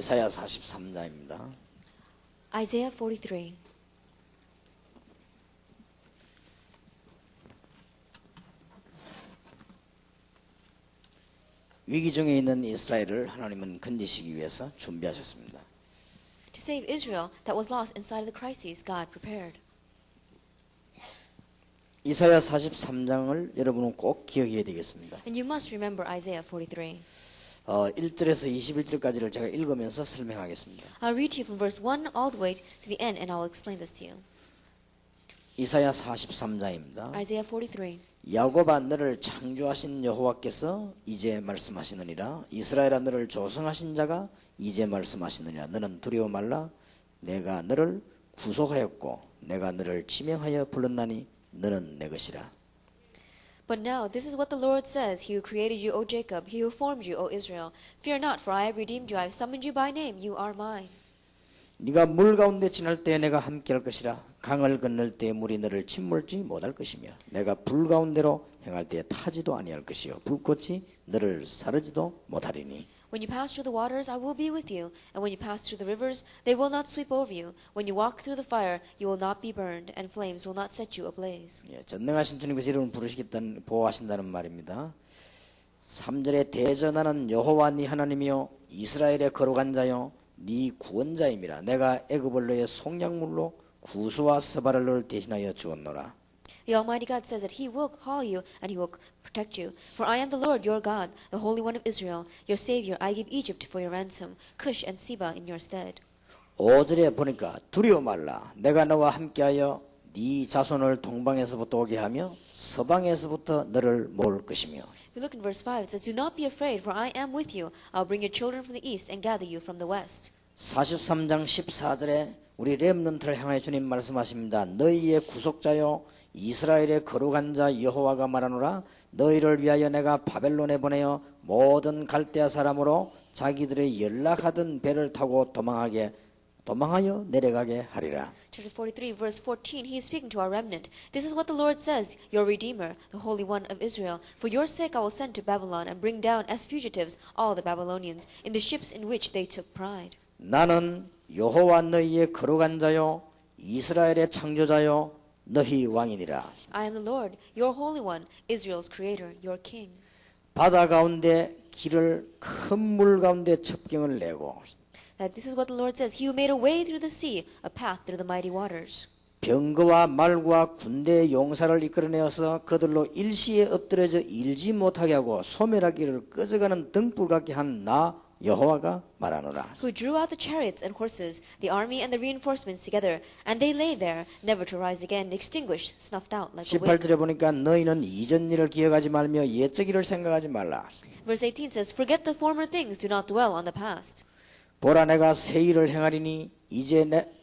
이사야 43장입니다. Isaiah 43. 위기 중에 있는 이스라엘을 하나님은 건지시기 위해서 준비하셨습니다. To save Israel that was lost inside of the crises God prepared. 이사야 43장을 여러분은 꼭 기억해야 되겠습니다. And you must remember Isaiah 43. 1절에서 21절까지를 제가 읽으면서 설명하겠습니다. I'll read to you from verse 1 all the way to the end and I'll explain this to you. 이사야 43장입니다. Isaiah 43. 야곱아 너를 창조하신 여호와께서 이제 말씀하시느니라. 이스라엘아 너를 조성하신 자가 이제 말씀하시느니라. 너는 두려워 말라. 내가 너를 구속하였고 내가 너를 지명하여 불렀나니 너는 내 것이라. But now this is what the Lord says, He who created you, O Jacob, He who formed you, O Israel. Fear not, for I have redeemed you. I have summoned you by name. You are mine. 네가 물 가운데 지날 때 내가 함께할 것이라. 강을 건널 때 물이 너를 침몰지 못할 것이며 내가 불 가운데로 행할 때 타지도 아니할 것이요 불꽃이 너를 사르지도 못하리니. When you pass through the waters, I will be with you. And when you pass through the rivers, they will not sweep over you. When you walk through the fire, you will not be burned, and flames will not set you ablaze. 전능하신 주님께서 이름을 부르시겠다는 보호하신다는 말입니다. 3절에 대전하는 여호와 네 하나님이요 이스라엘의 거룩한 자요 네 구원자임이라. 내가 애굽을 너의 속량물로 구수와 스바를 너를 대신하여 주었노라. The Almighty God says that He will call you and He will protect you. For I am the Lord your God, the Holy One of Israel, your Savior. I give Egypt for your ransom, Cush and Seba in your stead. 5절에 보니까 두려워 말라. 내가 너와 함께하여 네 자손을 동방에서부터 오게 하며 서방에서부터 너를 모을 것이며. If you look in verse 5, it says, Do not be afraid, for I am with you. I'll bring your children from the east and gather you from the west. 43장 14절에 우리 렘넌트를 향하여 주님 말씀하십니다. 너희의 구속자요 이스라엘의 거룩한 자 여호와가 말하노라. 너희를 위하여 내가 바벨론에 보내어 모든 갈대아 사람으로 자기들의 연락하던 배를 타고 도망하여 내려가게 하리라. Chapter 43, verse 14, He is speaking to our remnant. This is what the Lord says, your Redeemer, the Holy One of Israel. For your sake I will send to Babylon and bring down as fugitives all the Babylonians in the ships in which they took pride. 나는 여호와 너희의 거룩한 자요 이스라엘의 창조자요 너희 왕이니라. I am the Lord, your Holy One, Israel's Creator, your King. 바다 가운데 길을 큰 물 가운데 첩경을 내고 That this is what the Lord says, He who made a way through the sea, a path through the mighty waters. 병거와 말과 군대의 용사를 이끌어내어서 그들로 일시에 엎드려져 일지 못하게 하고 소멸하기를 꺼져가는 등불 같게 한 나 여호와가 말하노라. Who drew out the chariots and horses, the army and the reinforcements together, and they lay there, never to rise again, extinguished, snuffed out like a wick. 18절에 보니까 너희는 이전 일을 기억하지 말며 옛적 일을 생각하지 말라. Verse 18 says, Forget the former things, do not dwell on the past. 보라 내가 새 일을 행하리니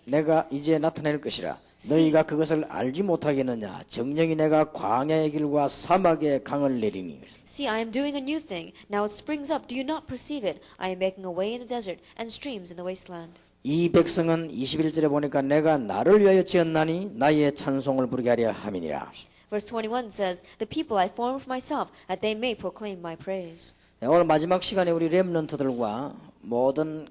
내가 이제 나타낼 것이라. 너희가 그것을 알지 못하겠느냐. 정령이 내가 광야의 길과 사막의 강을 내리니. See, I am doing a new thing. Now it springs up. Do you not perceive it? I am making a way in the desert and streams in the wasteland. 이 백성은 21절에 보니까 내가 나를 위하여 지었나니 나의 찬송을 부르게 하려 함이니라. Verse 21 says, The people I formed for myself, that they may proclaim my praise. 오늘 마지막 시간에 우리 렘넌트들과 모든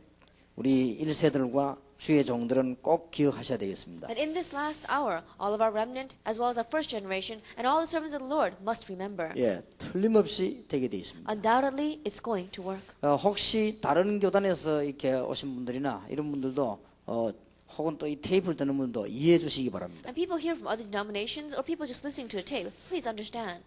우리 1세들과 주의 종들은 꼭 기억하셔야 되겠습니다. And in this last hour, all of our remnant, as well as our first generation, and all the servants of the Lord must remember. 틀림없이 되게 되어 있습니다. Undoubtedly, it's going to work. 혹시 다른 교단에서 이렇게 오신 분들이나 이런 분들도 혹은 또 이 테이프를 듣는 분들도 이해해 주시기 바랍니다. And people here from other denominations or people just listening to the tape, please understand.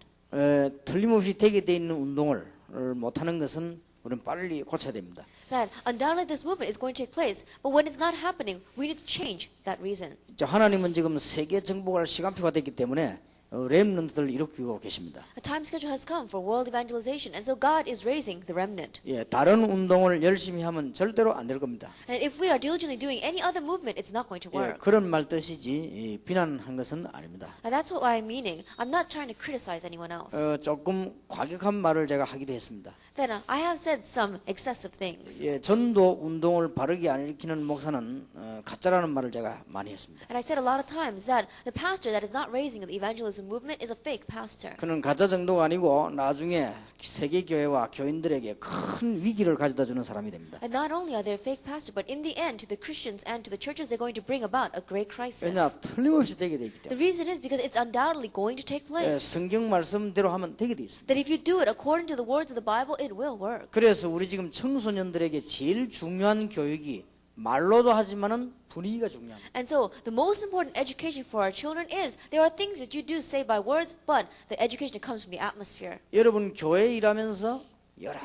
틀림없이 되게 되어 있는 운동을 못하는 것은 우리는 빨리 고쳐야 됩니다. That undoubtedly this movement is going to take place, but when it's not happening, we need to change that reason. 하나님은 지금 세계 정복할 시간표가 됐기 때문에 렘넌트들을 일으키고 계십니다. A time schedule has come for world evangelization, and so God is raising the remnant. 다른 운동을 열심히 하면 절대로 안 될 겁니다. And if we are diligently doing any other movement, it's not going to work. 그런 말 뜻이지 비난한 것은 아닙니다. And that's what I'm meaning. I'm not trying to criticize anyone else. 조금 과격한 말을 제가 하기도 했습니다. Then I have said some excessive things. 전도 운동을 바르게 안 일으키는 목사는 가짜라는 말을 제가 많이 했습니다. And I said a lot of times that the pastor that is not raising the evangelism evangelism movement is a fake pastor. 그는 가짜 정도가 아니고 나중에 세계 교회와 교인들에게 큰 위기를 가져다 주는 사람이 됩니다. And not only are they a fake pastor, but in the end, to the Christians and to the churches, they're going to bring about a great crisis. 왜냐 틀림없이 되게 돼 있기 The 때문에. reason is because it's undoubtedly going to take 예, place. 성경 말씀대로 하면 되게 돼 있습니다. That if you do it according to the words of the Bible, it will work. 그래서 우리 지금 청소년들에게 제일 중요한 교육이 말로도 하지만은 분위기가 중요합니다. And so, the most important education for our children is there are things that you do say by words, but the education that comes from the atmosphere. 여러분 교회 일하면서 여러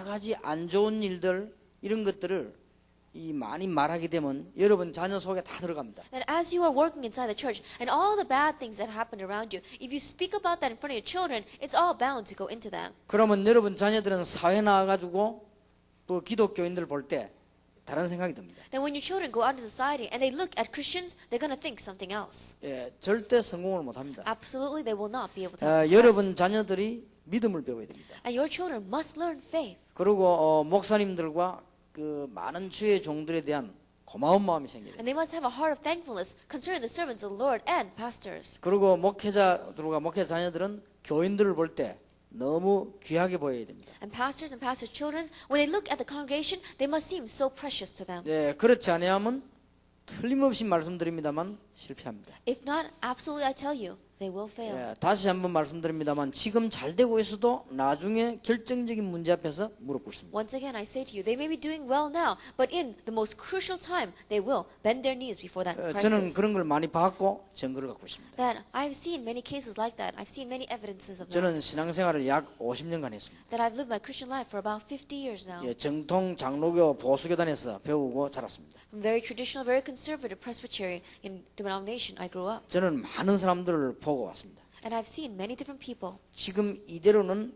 가지 안 좋은 일들 이런 것들을 많이 말하게 되면 여러분 자녀 속에 다 들어갑니다. That as you are working inside the church and all the bad things that happen around you, if you speak about that in front of your children, it's all bound to go into them. 그러면 여러분 자녀들은 사회 나와가지고 또 기독교인들 볼 때 다른 생각이 듭니다. Then when your children go out into society and they look at Christians, they're going to think something else. 예, 절대 성공을 못합니다. Absolutely, they will not be able to have success. 여러분 자녀들이 믿음을 배워야 됩니다. And your children must learn faith. 그리고 목사님들과 그 많은 주의 종들에 대한 고마운 마음이 생겨야 돼요. And they must have a heart of thankfulness concerning the servants of the Lord and pastors. 그리고 목회자들과 목회 자녀들은 교인들을 볼 때 너무 귀하게 보여야 됩니다. And pastors children, when they look at the congregation, they must seem so precious to them. 네, 그렇지 않으면 틀림없이 말씀드립니다만 실패합니다. If not, absolutely I tell you, they will fail. 예, 다시 한번 말씀드립니다만 지금 잘 되고 있어도 나중에 결정적인 문제 앞에서 무릎 꿇습니다. Once again, I say to you, they may be doing well now, but in the most crucial time, they will bend their knees before that 저는 crisis. 그런 걸 많이 봤고 증거를 갖고 있습니다. That I've seen many cases like that. I've seen many evidences of that. 저는 신앙생활을 약 50년간 했습니다. That I've lived my Christian life for about 50 years now. 예, 정통 장로교 보수교단에서 배우고 자랐습니다. From very traditional, very conservative Presbyterian denomination I grew up. 저는 많은 사람들을 보고 왔습니다. And I've seen many different people. 지금 이대로는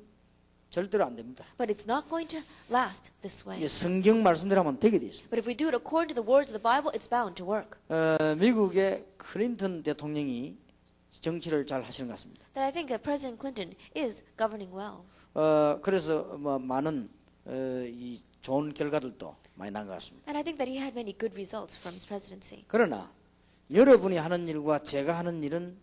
절대로 안 됩니다. But it's not going to last this way. 예, 성경 말씀대로 하면 되게 돼 있습니다. But if we do it according to the words of the Bible, it's bound to work. 미국의 클린턴 대통령이 정치를 잘 하시는 것 같습니다. That I think that President Clinton is governing well. 그래서 많은 이 좋은 결과들도 많이 난 것 같습니다. And I think that he had many good results from his presidency. 그러나 여러분이 하는 일과 제가 하는 일은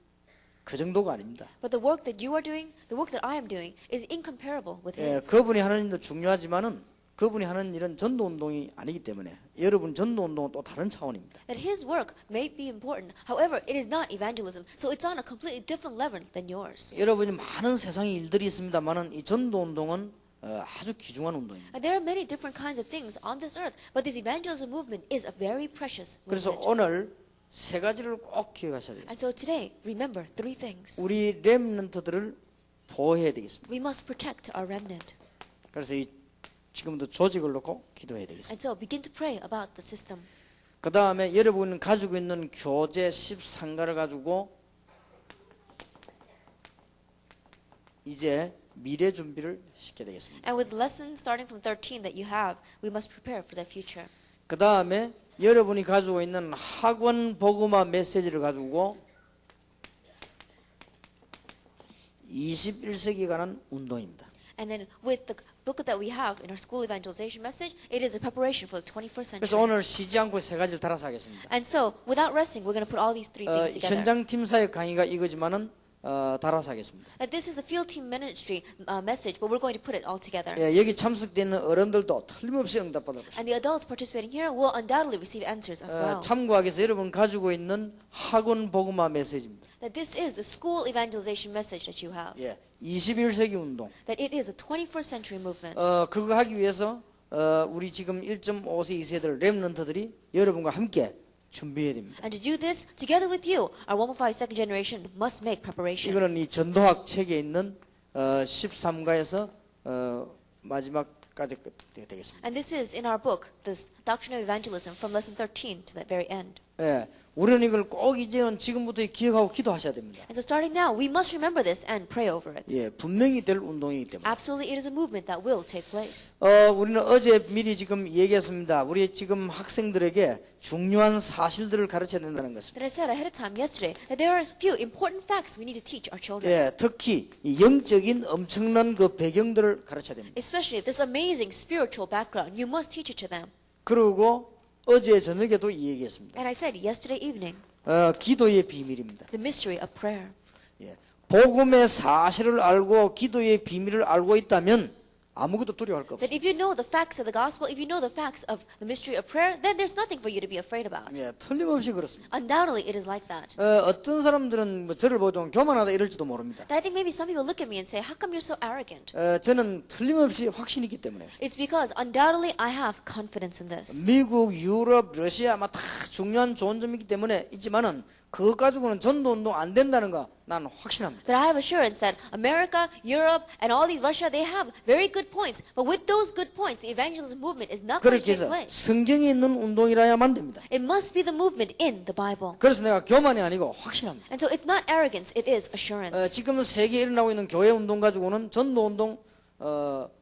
그 정도가 아닙니다. But the work that you are doing, the work that I am doing, is incomparable with 예, his. 그분이 하는 일도 중요하지만은 그분이 하는 일은 전도운동이 아니기 때문에 여러분 전도운동은 또 다른 차원입니다. That his work may be important. However, it is not evangelism. So it's on a completely different level than yours. 여러분이 많은 세상의 일들이 있습니다만은 이 전도운동은 아주 귀중한 운동입니다. And there are many different kinds of things on this earth, but this evangelism movement is a very precious 그래서 movement. 오늘 세 가지를 꼭 기억하셔야 되겠습니다. And so today, remember three things. 우리 렘넌트들을 보호해야 되겠습니다. We must protect our remnant. 그래서 지금부터 조직을 놓고 기도해야 되겠습니다. And so begin to pray about the system. 그 다음에 여러분이 가지고 있는 교재 13가를 가지고 이제 미래 준비를 시켜야 되겠습니다. And with lessons starting from 13 that you have, we must prepare for their future. 그 다음에 여러분이 가지고 있는 학원 복음화 메시지를 가지고 21세기에 관한 운동입니다. And then with the booklet that we have in our school evangelization message, it is a preparation for the 21st 그래서 century. 오늘 쉬지 않고 세 가지를 달아서 하겠습니다. And so, without resting, we're going to put all these three things together. 현장 팀사역 강의가 이거지만은 달아서 하겠습니다. That this is the field team ministry message, but we're going to put it all together. 예, 여기 참석되는 어른들도 틀림없이 응답받을 것입니다. And the adults participating here will undoubtedly receive answers as well. 참고하기 위해서 여러분 가지고 있는 학원 복음화 메시지입니다. That this is the school evangelization message that you have. 예, 21세기 운동. That it is a 21st century movement. 그거 하기 위해서 우리 지금 1.5세 2세들 렘넌트들이 여러분과 함께 준비해야 됩니다. And to do this, together with you, our 115 second generation must make preparation. 이거는 이 전도학 책에 있는 13가에서 마지막까지 되겠습니다. And this is in our book, this Doctrine of Evangelism, from lesson 13 to the very end. 예, 우리는 이걸 꼭 이제는 지금부터 기억하고 기도하셔야 됩니다. And so starting now, we must remember this and pray over it. 예, 분명히 될 운동이기 때문에. Absolutely, it is a movement that will take place. 우리는 어제 미리 지금 얘기했습니다. 우리 지금 학생들에게 중요한 사실들을 가르쳐야 된다는 것을. That I said ahead of time yesterday that there are a few important facts we need to teach our children. 예, 특히 이 영적인 엄청난 그 배경들을 가르쳐야 됩니다. Especially this amazing spiritual background. You must teach it to them. 그리고 어제 저녁에도 이 얘기했습니다. And I said yesterday evening, 기도의 비밀입니다. the mystery of prayer. 예, 복음의 사실을 알고 기도의 비밀을 알고 있다면 아무것도 두려워할 거 That 없어요. if you know the facts of the gospel, if you know the facts of the mystery of prayer, then there's nothing for you to be afraid about. 예, 틀림없이 그렇습니다. Undoubtedly, it is like that. 어떤 사람들은 뭐 저를 보고 좀 교만하다 이럴지도 모릅니다. But I think maybe some people look at me and say, how come you're so arrogant? 저는 틀림없이 확신이 있기 때문에 It's because undoubtedly I have confidence in this. 미국, 유럽, 러시아 다 중요한 좋은 점이기 때문에 있지만은 그것 가지고는 전도 운동 안 된다는 거 나는 확신합니다. That I have assurance that America, Europe, and all these Russia, they have very good points. But with those good points, the evangelism movement is not going to 그렇게 take 해서 place. 성경에 있는 운동이라야만 됩니다. It must be the movement in the Bible. 그래서 내가 교만이 아니고 확신합니다. And so it's not arrogance, it is assurance. 지금 세계에 일어나고 있는 교회 운동 가지고는 전도 운동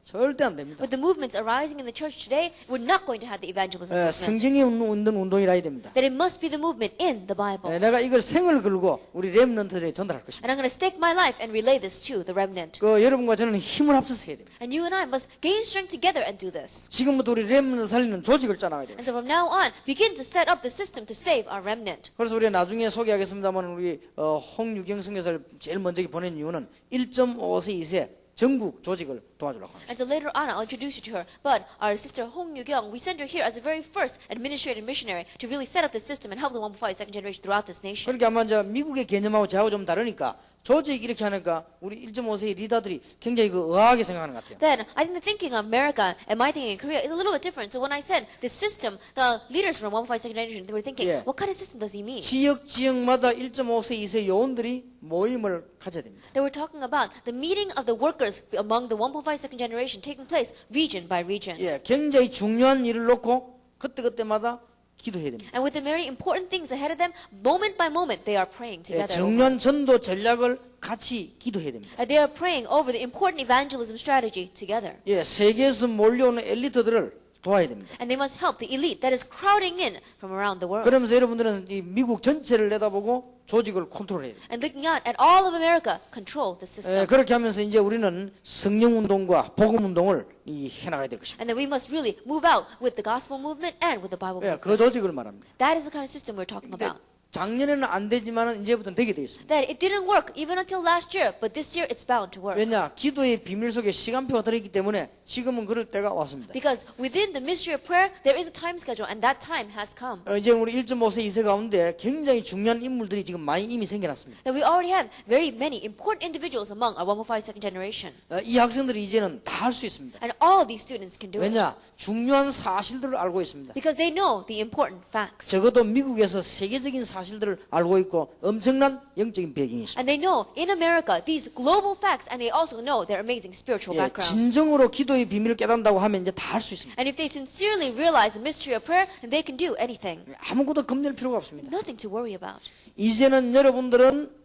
절대 안 됩니다. With the movements arising in the church today, we're not going to have the evangelism movement. 성경에 있는 운동이라야 됩니다. That it must be the movement in the Bible. 내가 이걸 생을 걸고 우리 렘넌트들에 전달할 것입니다. And I'm going to stake my life and relay this to the remnant. 여러분과 저는 힘을 합쳐서 해야 됩니다. And you and I must gain strength together and do this. 지금부터 우리 렘넌트 살리는 조직을 짜나가야 됩니다. And so from now on, begin to set up the system to save our remnant. 그래서 우리가 나중에 소개하겠습니다만 우리 홍유경 선교사를 제일 먼저 보낸 이유는 1.5세 이세 전국 조직을 도와주려고 합니다. And so later on, I'll introduce you to her. But our sister Hong Yu-kyung, we sent her here as the very first administrative missionary to really set up the system and help the 1.5 second generation throughout this nation. 그러니까 아마 이제 미국의 개념하고 저하고 좀 다르니까 조직 이렇게 하니까 우리 1.5세의 리더들이 굉장히 의아하게 생각하는 것 같아요. Then, I think the thinking of America and my thinking in Korea is a little bit different. So when I said the system, the leaders from 1.5 second generation, they were thinking, Yeah. what kind of system does he mean? 지역마다 1.5세 이세 요원들이 모임을 가져야 됩니다. They were talking about the meeting of the workers among the 1.5 second generation taking place region by region. 예, 굉장히 중요한 일을 놓고 그때마다 기도해야 됩니다. And with the very important things ahead of them, moment by moment, they are praying 예, together. 정년 전도 전략을 같이 기도해야 됩니다. And they are praying over the important evangelism strategy together. 예, 세계에서 몰려오는 엘리트들을 도와야 됩니다. And they must help the elite that is crowding in from around the world. 그러면서 여러분들은 이 미국 전체를 내다보고 조직을 컨트롤해야 됩니다. And looking out at all of America, control the system. 그렇게 하면서 이제 우리는 성령 운동과 복음 운동을 해나가야 될 것입니다. And then we must really move out with the gospel movement and with the Bible 예, movement. 그 조직을 말합니다. That is the kind of system we're talking 근데 about. 작년에는 안 되지만은 이제부터는 되게 돼 있습니다. That it didn't work even until last year, but this year it's bound to work. 왜냐? 기도의 비밀 속에 시간표가 들어있기 때문에 지금은 그럴 때가 왔습니다. Because within the mystery of prayer, there is a time schedule, and that time has come. 이제 우리 1.5세 2세 가운데 굉장히 중요한 인물들이 지금 많이 이미 생겨났습니다. That we already have very many important individuals among our 1.5 second generation. 이 학생들이 이제는 다 할 수 있습니다. And all these students can do it. 왜냐? 중요한 사실들을 알고 있습니다. Because they know the important facts. 적어도 미국에서 세계적인 사실들을 알고 있고 엄청난 영적인 배경이 있습니다. And they know in America these global facts, and they also know their amazing spiritual 예, background. 진정으로 기도의 비밀을 깨닫는다고 하면 이제 다 할 수 있습니다. And if they sincerely realize the mystery of prayer, then they can do anything. 아무것도 겁낼 필요가 없습니다. Nothing to worry about. 이제는 여러분들은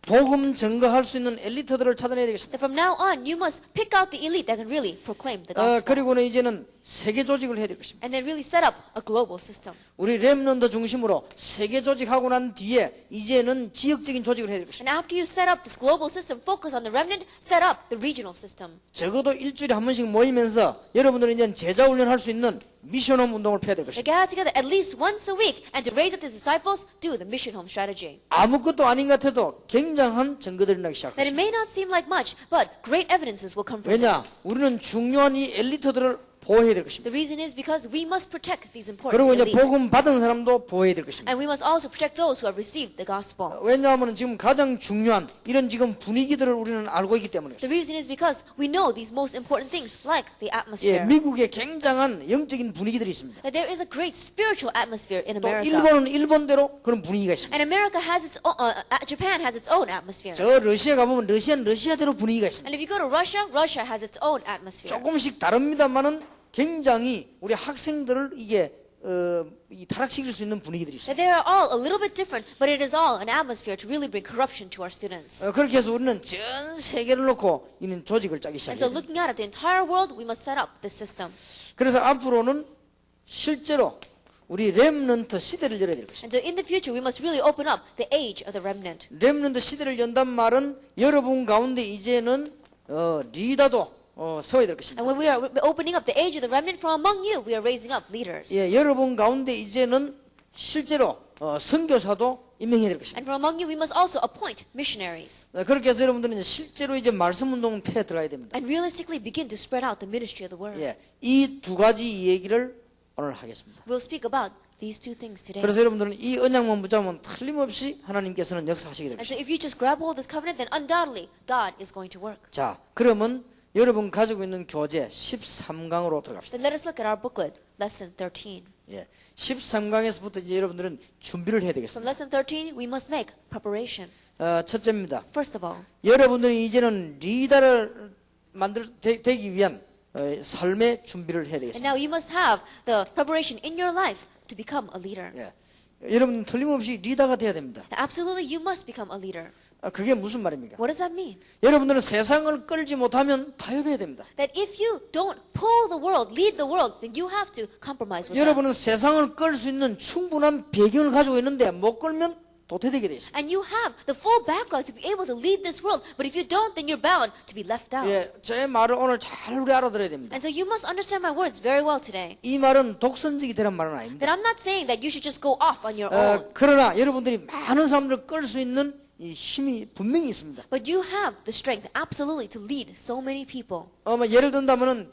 복음 증거할 수 있는 엘리트들을 찾아내야 되겠습니다. That from now on, you must pick out the elite that can really proclaim the gospel. 그리고는 이제는 세계 조직을 해야 될 것입니다. And then really set up a global system. 우리 렘넌트 중심으로 세계 조직하고 난 뒤에 이제는 지역적인 조직을 해야 될 것입니다. And after you set up this global system, focus on the remnant, set up the regional system. 적어도 일주일에 한 번씩 모이면서 여러분들은 이제 제자 훈련할 수 있는 미션홈 운동을 펴야 될 They 것입니다. gather together at least once a week, and to raise up the disciples, do the mission home strategy. 아무것도 아닌 것 같아도 굉장한 증거들이 나기 That it 시작합니다. may not seem like much, but great evidences will come from 왜냐? this. 우리는 중요한 이 엘리트들을 보호해야 될 것입니다. The reason is because we must protect these important 그리고 이제 elites. 복음 받은 사람도 보호해야 될 것입니다. And we must also protect those who have received the gospel. 왜냐하면 지금 가장 중요한 이런 지금 분위기들을 우리는 알고 있기 때문에 The reason is because we know these most important things, like the atmosphere. 미국에 굉장한 영적인 분위기들이 있습니다. That there is a great spiritual atmosphere in 또 America. 일본은 일본대로 그런 분위기가 있습니다. And America has its own, Japan has its own atmosphere. 저 러시아 가보면 러시아는 러시아대로 분위기가 있습니다. And if you go to Russia, Russia has its own atmosphere. 조금씩 다릅니다만은 굉장히 우리 학생들을 이게 이 타락시킬 수 있는 분위기들이 있습니다. That they are all a little bit different, but it is all an atmosphere to really bring corruption to our students. 그렇게 해서 우리는 전 세계를 놓고 이는 조직을 짜기 And so 시작해요. looking out at the entire world, we must set up this system. 그래서 앞으로는 실제로 우리 렘넌트 시대를 열어야 될 것입니다. And so in the future, we must really open up the age of the remnant. 렘넌트 시대를 연단 말은 여러분 가운데 이제는 리더도 세워야 될 것입니다. And when we are opening up the age of the remnant from among you, we are raising up leaders. 예, 여러분 가운데 이제는 실제로 선교사도 임명해야 될 것입니다. And from among you, we must also appoint missionaries. 그렇게 해서 여러분들은 이제 실제로 이제 말씀 운동은 폐에 들어가야 됩니다. And realistically begin to spread out the ministry of the word. 예, 이 두 가지 얘기를 오늘 하겠습니다. We'll speak about these two things today. 그래서 여러분들은 이 언약만 붙잡으면 틀림없이 하나님께서는 역사하시게 될 And so 것입니다. if you just grab hold of this covenant, then undoubtedly God is going to work. 자, 그러면 여러분 가지고 있는 교재 13강으로 들어갑시다. Then let us look at our booklet, lesson 13. 예, 13강에서부터 이제 여러분들은 준비를 해야 From 되겠습니다. lesson 13, we must make preparation. 첫째입니다. First of all, 여러분들이 이제는 리더를 되기 위한 삶의 준비를 해야 and 되겠습니다. now you must have the preparation in your life to become a leader. 예, 여러분 틀림없이 리더가 돼야 됩니다. Absolutely, you must become a leader. 그게 무슨 말입니까? What does that mean? 여러분들은 세상을 끌지 못하면 타협해야 됩니다. That if you don't pull the world, lead the world, then you have to compromise with them. 여러분은 세상을 끌 수 있는 충분한 배경을 가지고 있는데 못 끌면 도태되게 돼 있습니다. And you have the full background to be able to lead this world. But if you don't, then you're bound to be left out. 예, 제 말을 오늘 잘 우리 알아들어야 됩니다. And so you must understand my words very well today. 이 말은 독선적이 되란 말은 아닙니다. That I'm not saying that you should just go off on your own. 그러나 여러분들이 많은 사람들을 끌 수 있는 이 힘이 분명히 있습니다. But you have the strength, absolutely, to lead so many people. 예를 든다면은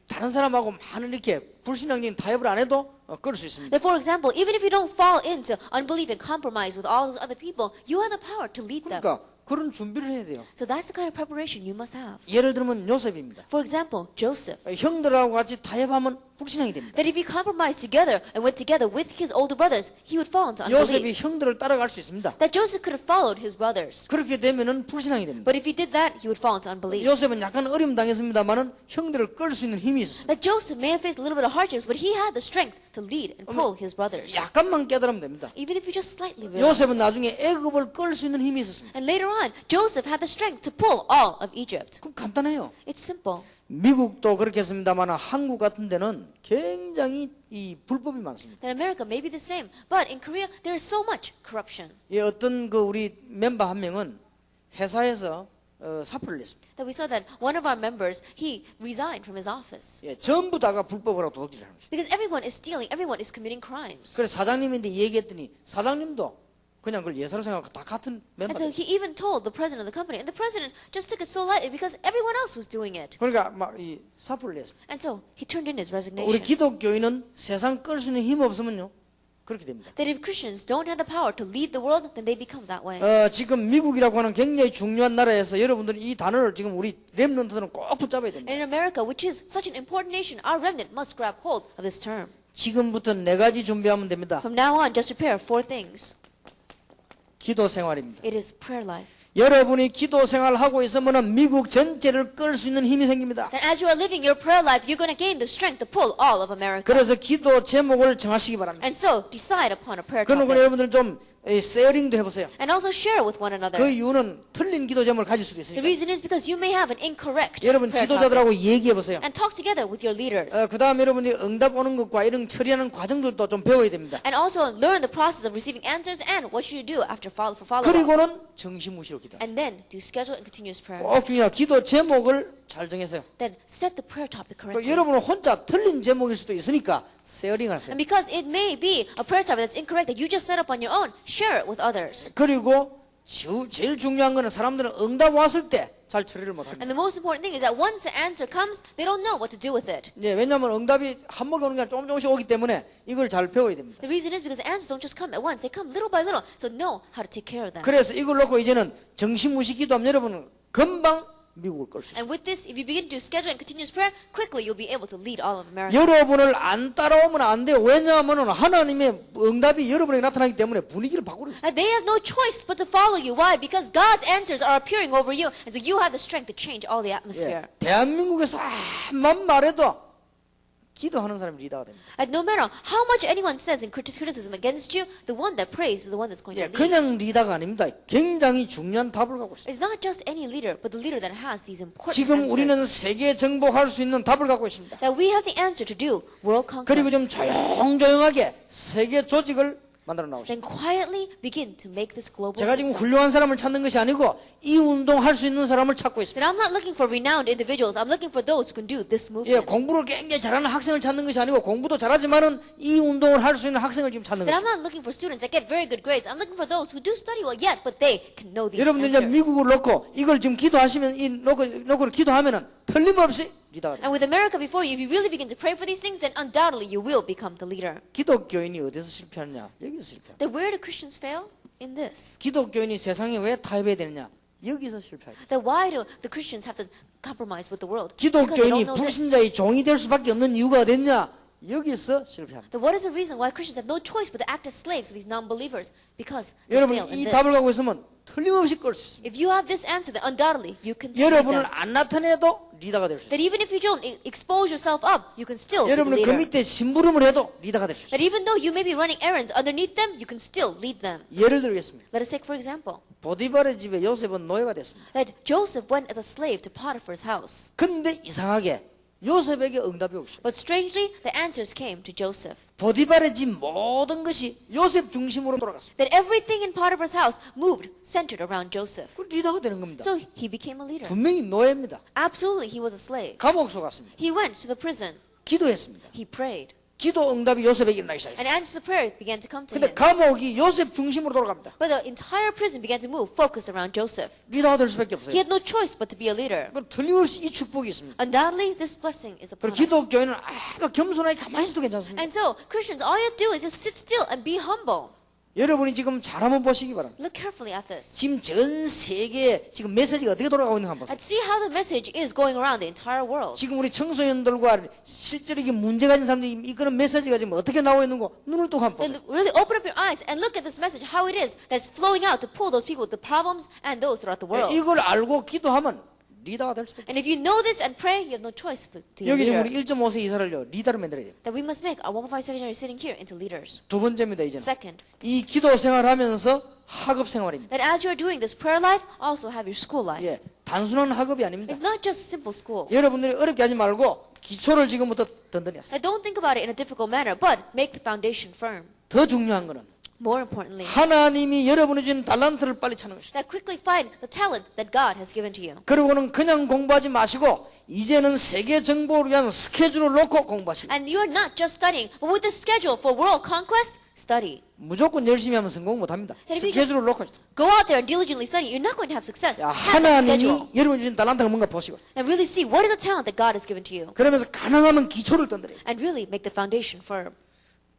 다른 사람하고 많은 이렇게 불신앙적인 타협을 안 해도 끌 수 있습니다. That, for example, even if you don't fall into unbelief and compromise with all those other people, you have the power to lead them. 그러니까 그런 준비를 해야 돼요. So that's the kind of preparation you must have. 예를 들면 요셉입니다. For example, Joseph. 형들하고 같이 타협하면 불신앙이 됩니다. That if he compromised together and went together with his older brothers, he would fall into 요셉이 unbelief. 형들을 따라갈 수 있습니다. That Joseph could have followed his brothers. 그렇게 되면은 불신앙이 됩니다. But if he did that, he would fall into unbelief. 요셉은 약간 어려움 당했습니다만은 형들을 끌 수 있는 힘이 있었습니다. That Joseph may have faced a little bit of hardships, but he had the strength to lead and pull his brothers. 약간만 깨달으면 됩니다. Even if you just slightly 요셉은 realize. 나중에 애굽을 끌 수 있는 힘이 있었습니다. And later on, Joseph had the strength to pull all of Egypt. 그럼 간단해요. It's simple. 미국도 그렇겠습니다만 한국 같은 데는 굉장히 이 불법이 많습니다. That America may be the same, but in Korea there is so much corruption. 예, 어떤 그 우리 멤버 한 명은 회사에서 사표를 냈습니다. That we saw that one of our members, he resigned from his office. 예, 전부 다가 불법으로 도둑질을 하는 것입니다. Because everyone is stealing, everyone is committing crimes. 그래서 사장님인데 얘기했더니 사장님도 그냥 그걸 예사로 생각하고 다 같은 And so 멤버. he even told the president of the company, and the president just took it so lightly because everyone else was doing it. 그러니까 막 이 사표를 냈습니다. And so he turned in his 우리 resignation. 기독교인은 세상 끌 수 있는 힘 없으면요 그렇게 됩니다. That if Christians don't have the power to lead the world, then they become that way. 지금 미국이라고 하는 굉장히 중요한 나라에서 여러분들은 이 단어를 지금 우리 렘넌트들은 꼭 붙잡아야 됩니다. And in America, which is such an important nation, our remnant must grab hold of this term. 지금부터 4가지 준비하면 됩니다. From now on, just prepare 4 things. 기도 생활입니다. It is prayer life. 여러분이 기도 생활하고 있으면 미국 전체를 끌 수 있는 힘이 생깁니다. That as you are living your prayer life, you're going to gain the strength to pull all of America. 그래서 기도 제목을 정하시기 바랍니다. And so decide upon a prayer 그러고 topic. 여러분들 좀 세어링도 해보세요. And also share with one another. 그 이유는 틀린 기도 제목을 가질 수도 The 있으니까. reason is because you may have an incorrect 여러분 prayer topic. 지도자들하고 얘기해보세요. And talk together with your leaders. 그 다음에 여러분들이 응답 오는 것과 이런 처리하는 과정들도 좀 배워야 됩니다. And also learn the process of receiving answers and what you do after for follow-up. 그리고는 정시무시로 기도하세요. And then do schedule and continuous prayer. 꼭 중요해요. 기도 제목을 잘 정해서요. Then set the prayer topic correctly. 여러분은 혼자 틀린 제목일 수도 있으니까 세어링 하세요. And because it may be a prayer topic that's incorrect that you just set up on your own, share it with others. 그리고 제일 중요한 거는 사람들은 응답 왔을 때 잘 처리를 못합니다. And the most important thing is that once the answer comes, they don't know what to do with it. 예, 왜냐하면 응답이 한 번에 오는 게 아니라 조금씩 오기 때문에 이걸 잘 배워야 됩니다. The reason is because the answers don't just come at once. They come little by little. So know how to take care of them. 그래서 이걸 놓고 이제는 정신무시 기도하면 여러분은 금방 미국을 끌 수 있어요. And with this, if you begin to do schedule and continuous prayer, quickly you'll be able to lead all of America. 여러분을 안 따라오면 안 돼요. 왜냐하면 하나님의 응답이 여러분에게 나타나기 때문에 분위기를 바꾸는 거예요. And they have no choice but to follow you. Why? Because God's answers are appearing over you. And so you have the strength to change all the atmosphere. 대한민국에서 아무만 말해도 기도하는 사람이 리더가 됩니다. And no matter how much anyone says in criticism against you, the one that prays is the one that's going to lead. 그냥 리더가 아닙니다. 굉장히 중요한 답을 갖고 있어요. It's not just any leader, but the leader that has these important 지금 우리는 answers. 세계 정복할 수 있는 답을 갖고 있습니다. That we have the answer to do world 그리고 좀 conquest. 조용조용하게 세계 조직을 만들어 나오시죠. then quietly begin to make this global 제가 지금 system. 훌륭한 사람을 찾는 것이 아니고 이 운동할 수 있는 사람을 찾고 있습니다. But I'm not looking for renowned individuals. I'm looking for those who can do this 예, movement. 공부를 굉장히 잘하는 학생을 찾는 것이 아니고 공부도 잘하지만은 이 운동을 할 수 있는 학생을 지금 찾는 But I'm 것입니다. not looking for students that get very good grades. I'm looking for those who do study well yet, but they can know these 여러분들 이제 answers. 미국을 놓고 이걸 지금 기도하시면 놓고 기도하면은 틀림없이 리더가 돼요. And with America before you, if you really begin to pray for these things, then undoubtedly you will become the leader. 기독교인이 어디서 실패하느냐? 여기서 실패합니다. Then where do Christians fail? In this. 기독교인이 세상에 왜 타협해야 되느냐? 여기서 실패합니다. Then why do the Christians have to compromise with the world? Because they 기독교인이 don't know this. 불신자의 종이 될 수밖에 없는 이유가 어딨냐? 여기서 실패합니다. Then what is the reason why Christians have no choice but to act as slaves to these non-believers? Because they 여러분 fail in 이 this. 답을 갖고 있으면 틀림없이 끌 수 있습니다. If you have this answer, then undoubtedly you can lead 여러분을 them. 안 나타내도 리더가 될 수 That 있습니다. even if you don't expose yourself up, you can still be the 여러분은 그 leader. 밑에 심부름을 해도 리더가 될 수 있습니다. That even though you may be running errands underneath them, you can still lead them. 예를 들겠습니다. Let us take for example 보디발의 집에 요셉은 노예가 됐습니다. that Joseph went as a slave to Potiphar's house. 근데 이상하게 요셉에게 응답이 오기 시작했어요. But strangely, the answers came to Joseph. 보디발의 집 모든 것이 요셉 중심으로 돌아갔습니다. That everything in Potiphar's house moved, centered around Joseph. 그 리더가 되는 겁니다. So he became a leader. 분명히 노예입니다. Absolutely, he was a slave. 감옥 속았습니다. He went to the prison. 기도했습니다. He prayed. 기도 응답이 요셉에게 일어나기 And 시작했어요. answers to prayer began to come to 근데 him. 감옥이 요셉 중심으로 돌아갑니다. But the entire prison began to move, focused around Joseph. 리더가 될 수밖에 He 없어요. had no choice but to be a leader. 그 틀림없이 이 축복이 있습니다. Undoubtedly, this blessing is upon 그리고 us. 기독교인은 아무 겸손하게 가만히 있어도 괜찮습니다. And so, Christians, all you have to do is just sit still and be humble. 여러분이 지금 잘 한번 보시기 바랍니다. Look carefully at this. 지금 전 세계에 지금 메시지가 어떻게 돌아가고 있는가 한번 보세요. And see how the message is going around the entire world. 지금 우리 청소년들과 실제로 이게 문제 가진 사람들이 이끄는 메시지가 지금 어떻게 나오고 있는 거 눈을 뜨고 한번 보세요. And really open up your eyes and look at this message, how it is that's flowing out to pull those people with the problems and those throughout the world. 이걸 알고 기도하면 리더가 될 수밖에 없어요. And if you know this and pray, you have no choice but to be a 여기 지금 우리 leader. 1.5세 이사를요 리더로 만들어야 돼요. That we must make our 1.5 secretary sitting here into leaders. 두 번째입니다 이제는. Second, 이 기도 생활하면서 학업 생활입니다. that as you're doing this prayer life, also have your school life. 예, 단순한 학업이 아닙니다. It's not just simple school. 여러분들이 어렵게 하지 말고 기초를 지금부터 든든히 하세요. Now, don't think about it in a difficult manner, but make the foundation firm. 더 중요한 거는 More importantly, 하나님이 여러분이 준 달란트를 빨리 찾는 것이다. that quickly find the talent that God has given to you. 그리고는 그냥 공부하지 마시고 이제는 세계 정복을 위한 스케줄을 놓고 공부하시고 And you're not just studying, but with the schedule for world conquest, study. 무조건 열심히 하면 성공 못합니다. 네, 스케줄을 놓고 있다. Go out there and diligently study. You're not going to have success. 야, Have that schedule. 하나님이 여러분이 준 달란트가 뭔가 보시고 And really see what is the talent that God has given to you. 그러면서 가능하면 기초를 던드려요. And really make the foundation firm.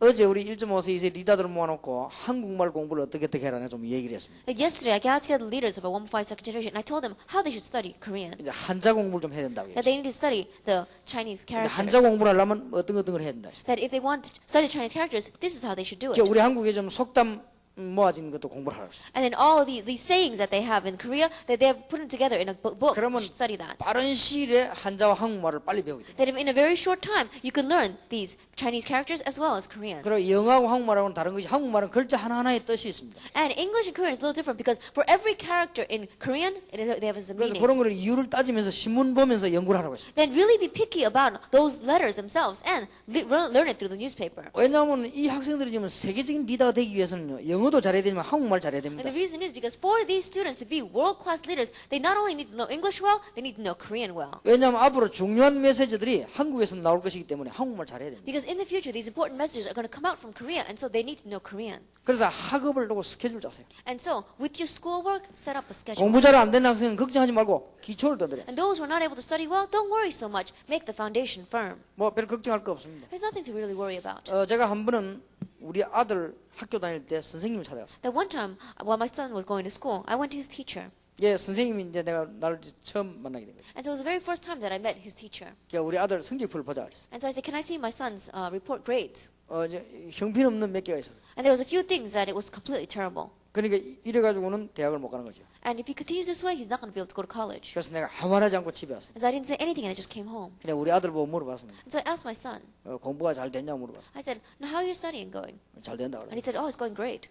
어제 우리 1.5세 이제 리더들을 모아놓고 한국말 공부를 어떻게 해라나 좀 얘기를 했습니다. Like yesterday, I got together the leaders of our 1.5 second generation, and I told them how they should study Korean. 이제 한자 공부를 좀 해야 된다고 That 했어요. they need to study the Chinese 근데 한자 characters. 공부를 하려면 어떤 걸 해야 된다 했어요. That if they want to study Chinese characters, this is how they should do it. 우리 한국에 좀 속담 모아진 것도 공부를 하라고 했어요. And then all these sayings that they have in Korea, that they have put them together in a book. You 그러면 should study that. 빠른 시일에 한자와 한국말을 빨리 배우게 돼요. That in a very short time, you can learn these Chinese characters as well as Korean. 그리고 영어하고 한국말하고는 다른 것이 한국말은 글자 하나하나의 뜻이 있습니다. And English and Korean is a little different because for every character in Korean, they have a 그래서 meaning. 그런 걸 이유를 따지면서 신문 보면서 연구를 하라고 했습니다. Then really be picky about those letters themselves and learn it through the newspaper. 왜냐하면 이 학생들이 지금 세계적인 리더가 되기 위해서는요, 영어도 잘해야 되지만 한국말 잘해야 And 됩니다. the reason is because for these students to be world-class leaders, they not only need to know English well, they need to know Korean well. 왜냐하면 앞으로 중요한 메시지들이 한국에서 나올 것이기 때문에 한국말 잘해야 됩니다. Because in the future, these important messages are going to come out from Korea, and so they need to know Korean. 그래서 학업을 두고 스케줄 짜세요. And so, with your schoolwork, set up a schedule. 공부 잘 안 되는 학생은 걱정하지 말고 기초를 던드려요. And those who are not able to study well, don't worry so much. Make the foundation firm. 뭐 별 걱정할 거 없습니다. There's nothing to really worry about. 제가 한 번은 우리 아들 학교 다닐 때 선생님을 찾아갔어요. That one time, while my son was going to school, I went to his teacher. 예, 선생님이 이제 내가 나를 처음 만나게 된 거죠. And so it was the very first time that I met his teacher. 그러니까 우리 아들 성적표를 보자 그랬어요. And so I said, can I see my son's report grades? 이제 형편없는 몇 개가 있었어요. And there was a few things that it was completely terrible. 그러니까 이래가지고는 대학을 못 가는 거죠. And if he continues this way, he's not going to be able to go to college. 그래서 내가 아무 말 하지 않고 집에 왔어요. And so I didn't say anything and I just came home. 그냥 우리 아들 보고 물어봤습니다. And so I asked my son, 공부가 잘 됐냐고 물어봤어요. I said, now how are your studying going? 잘 된다고 And he 그래요. said, oh, it's going great.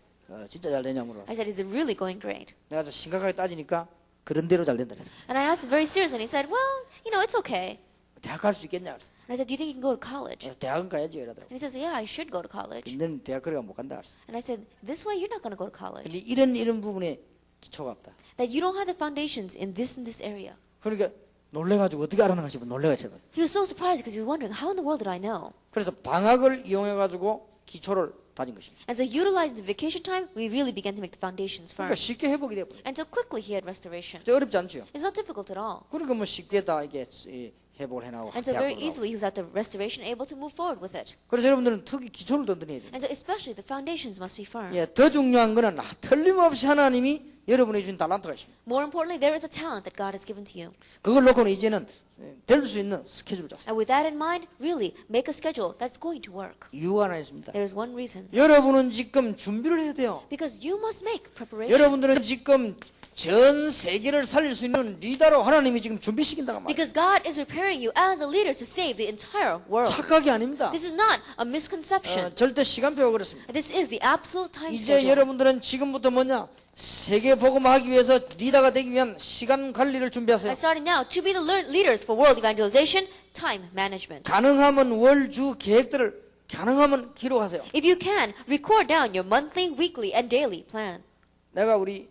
진짜 잘 됐냐고 물어봤어요. I said, is it really going great? 내가 좀 심각하게 따지니까 그런 대로 잘 된다 그랬어요. And I asked him very seriously, and he said, well, you know, it's okay. 대학 갈 수 있겠냐 그랬어. And I said, do you think you can go to college? 그래서 대학은 가야지 이러더라고. And he says, yeah, I should go to college. 너는 대학 그래가 못 간다 그랬어. And I said, this way you're not going to go to college. 근데 이런 부분에 기초가 없다. That you don't have the foundations in this area. 그러니까 놀래가지고 어떻게 알아나가 싶어 놀래가지고. He was so surprised because he was wondering, how in the world did I know? 그래서 방학을 이용해가지고 기초를 다진 것입니다. And so utilizing the vacation time, we really began to make the foundations firm. 그러니까 쉽게 회복이 되어버려요. And so quickly he had restoration. 어렵지 않죠. It's not difficult at all. 그러니까 뭐 쉽게 다 이게 회복을 해나가고 And so very 대학도 easily he was at the restoration able to move forward with it. 그래서 여러분들은 특히 기초를 던드려야 돼요. And so especially the foundations must be firm. 예, 더 중요한 거는 틀림없이 하나님이 여러분이 주신 달란트가 있습니다. More importantly, there is a talent that God has given to you. 그걸 놓고는 이제는 될 수 있는 스케줄을 짰어요. And with that in mind, really make a schedule that's going to work. 이유가 하나 있습니다. There is one reason. 여러분은 지금 준비를 해야 돼요. Because you must make preparation. 여러분들은 지금 전 세계를 살릴 수 있는 리더로 하나님이 지금 준비시킨다고 말이에요. Because God is preparing you as the leaders to save the entire world. 착각이 아닙니다. This is not a misconception. 절대 시간표가 그렇습니다. This is the absolute time 이제 schedule. 여러분들은 지금부터 뭐냐? 세계 복음하기 위해서 리더가 되기 위한 시간 관리를 준비하세요. And starting now, to be the leaders for world evangelization, time management. 가능하면 월주 계획들을 가능하면 기록하세요. If you can, record down your monthly, weekly, and daily plan. 내가 우리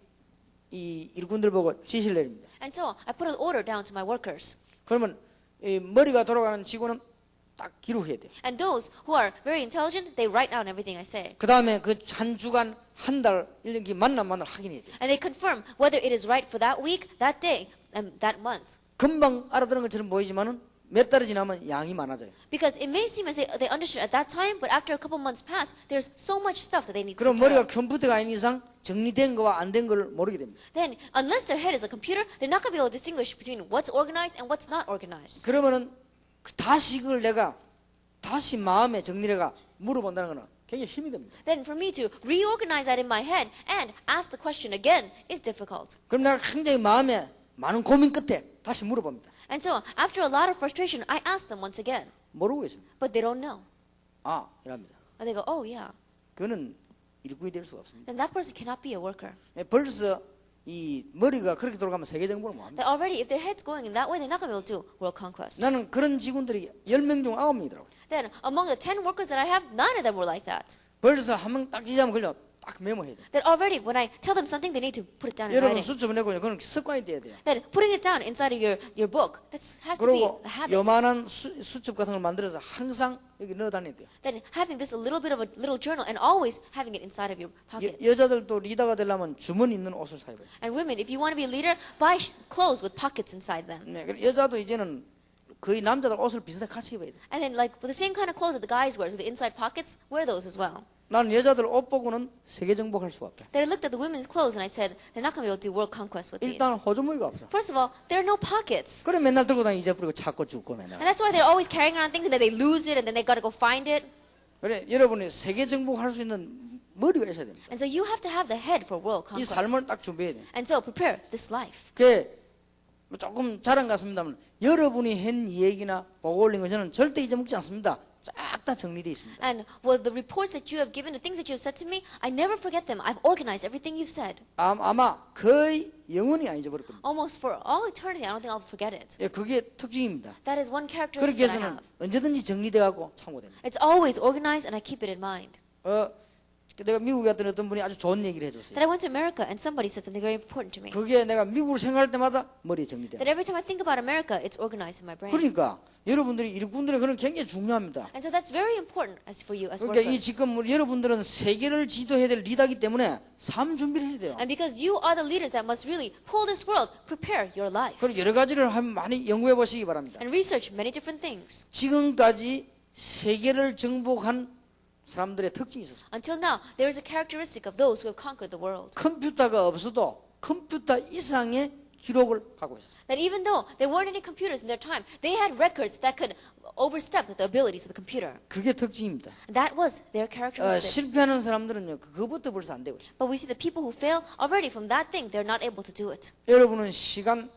이 일꾼들 보고 지시를 내립니다. And so I put an order down to my workers. 그러면 이 머리가 돌아가는 직원은 딱 기록해야 돼요. And those who are very intelligent, they write down everything I say. 그 다음에 그 한 주간, 한 달, 1년기 만남만을 확인해야 돼요. And they confirm whether it is right for that week, that day, and that month. 금방 알아듣는 것처럼 보이지만은 몇 달이 지나면 양이 많아져요. Because it may seem as they understood at that time, but after a couple months pass, there's so much stuff that they need to 그럼 take care 머리가 of. 컴퓨터가 아닌 이상 정리된 거와 안 된 걸 모르게 됩니다. Then, unless their head is a computer, they're not going to be able to distinguish between what's organized and what's not organized. 그러면은 다시 그걸 내가 다시 마음에 정리해가 물어본다는 거는 굉장히 힘이 됩니다. Then for me to reorganize that in my head and ask the question again is difficult. 그럼 내가 굉장히 마음에 많은 고민 끝에 다시 물어봅니다. And so, after a lot of frustration, I ask them once again. 모르고 있습니다. But they don't know. 아, 이랍니다. And they go, oh yeah. 그거는 일꾼이 될 수가 없습니다. Then that person cannot be a worker. 벌써 이 머리가 그렇게 돌아가면 세계 정보를 못 합니다. That already, if their head's going in that way, they're not going to be able to do world conquest. 나는 그런 직원들이 10명 중 9명이더라고요. Then, among the 10 workers that I have, 9 of them were like that. 벌써 한 명 딱 지자면 걸려 딱 메모해야 돼. That already, when I tell them something, they need to put it down in 여러분 writing. 수첩 보내고 그건 습관이 돼야 돼요. That putting it down inside of your book, that has to be 그리고 a habit. 요만한 수첩 같은 걸 만들어서 항상 여기 넣어 다녀야 돼요. Then having this a little bit of a little journal and always having it inside of your pocket. 여자들도 리더가 되려면 주머니 있는 옷을 사야 돼요. And women, if you want to be a leader, buy clothes with pockets inside them. 네, 여자도 이제는 거의 남자들 옷을 비슷하게 같이 입어야 돼. And then like with the same kind of clothes that the guys wear, with the inside pockets, wear those as well. 나는 여자들 옷 보고는 세계 정복할 수가 없다. Then I looked at the women's clothes and I said, they're not going to be able to do world conquest with these. 일단 호주머니가 없어. First of all, there are no pockets. 그래 맨날 들고 다니 잊어버리고 찾고 죽고 맨날. And that's why they're always carrying around things and then they lose it and then they got to go find it. 그래 여러분이 세계 정복할 수 있는 머리가 있어야 됩니다. And so you have to have the head for world 이 conquest. 삶을 딱 준비해야 돼. And so prepare this life. 그게 뭐 조금 자랑 같습니다만 여러분이 한 얘기나 보고 올린 거 저는 절대 잊어먹지 않습니다. 쫙 다 정리되어 있습니다. And well, the reports that you have given, the things that you have said to me, I never forget them. I've organized everything you've said. 아마 거의 영원히 안 잊어버릴 겁니다. Almost for all eternity, I don't think I'll forget it. 예, 그게 특징입니다. That is one characteristic 그렇게 that I 해서는 have. 언제든지 정리돼가고 참고됩니다. It's always organized and I keep it in mind. 내가 미국에 갔던 어떤 분이 아주 좋은 얘기를 해줬어요. That I went to America and somebody said something very important to me. 그게 내가 미국을 생각할 때마다 머리에 정리돼요. That every time I think about America, it's organized in my brain. 그러니까 여러분들이 일꾼들의 그런 굉장히 중요합니다. And so that's very important as for you as 그러니까 이 workers. 지금 우리 여러분들은 세계를 지도해야 될 리더이기 때문에 삶 준비를 해야 돼요. And because you are the leaders that must really pull this world, prepare your life. 그리고 여러 가지를 많이 연구해 보시기 바랍니다. And research many different things. 지금까지 세계를 정복한 사람들의 특징이 있었습니다. Until now, there is a characteristic of those who have conquered the world. 컴퓨터가 없어도 컴퓨터 이상의 기록을 갖고 있었어요. That even though there weren't any computers in their time, they had records that could overstep the abilities of the computer. 그게 특징입니다. And that was their characteristic. 실패하는 사람들은요, 그거부터 벌써 안 되고 있어요. But we see the people who fail, already from that thing, they're not able to do it. 여러분은 시간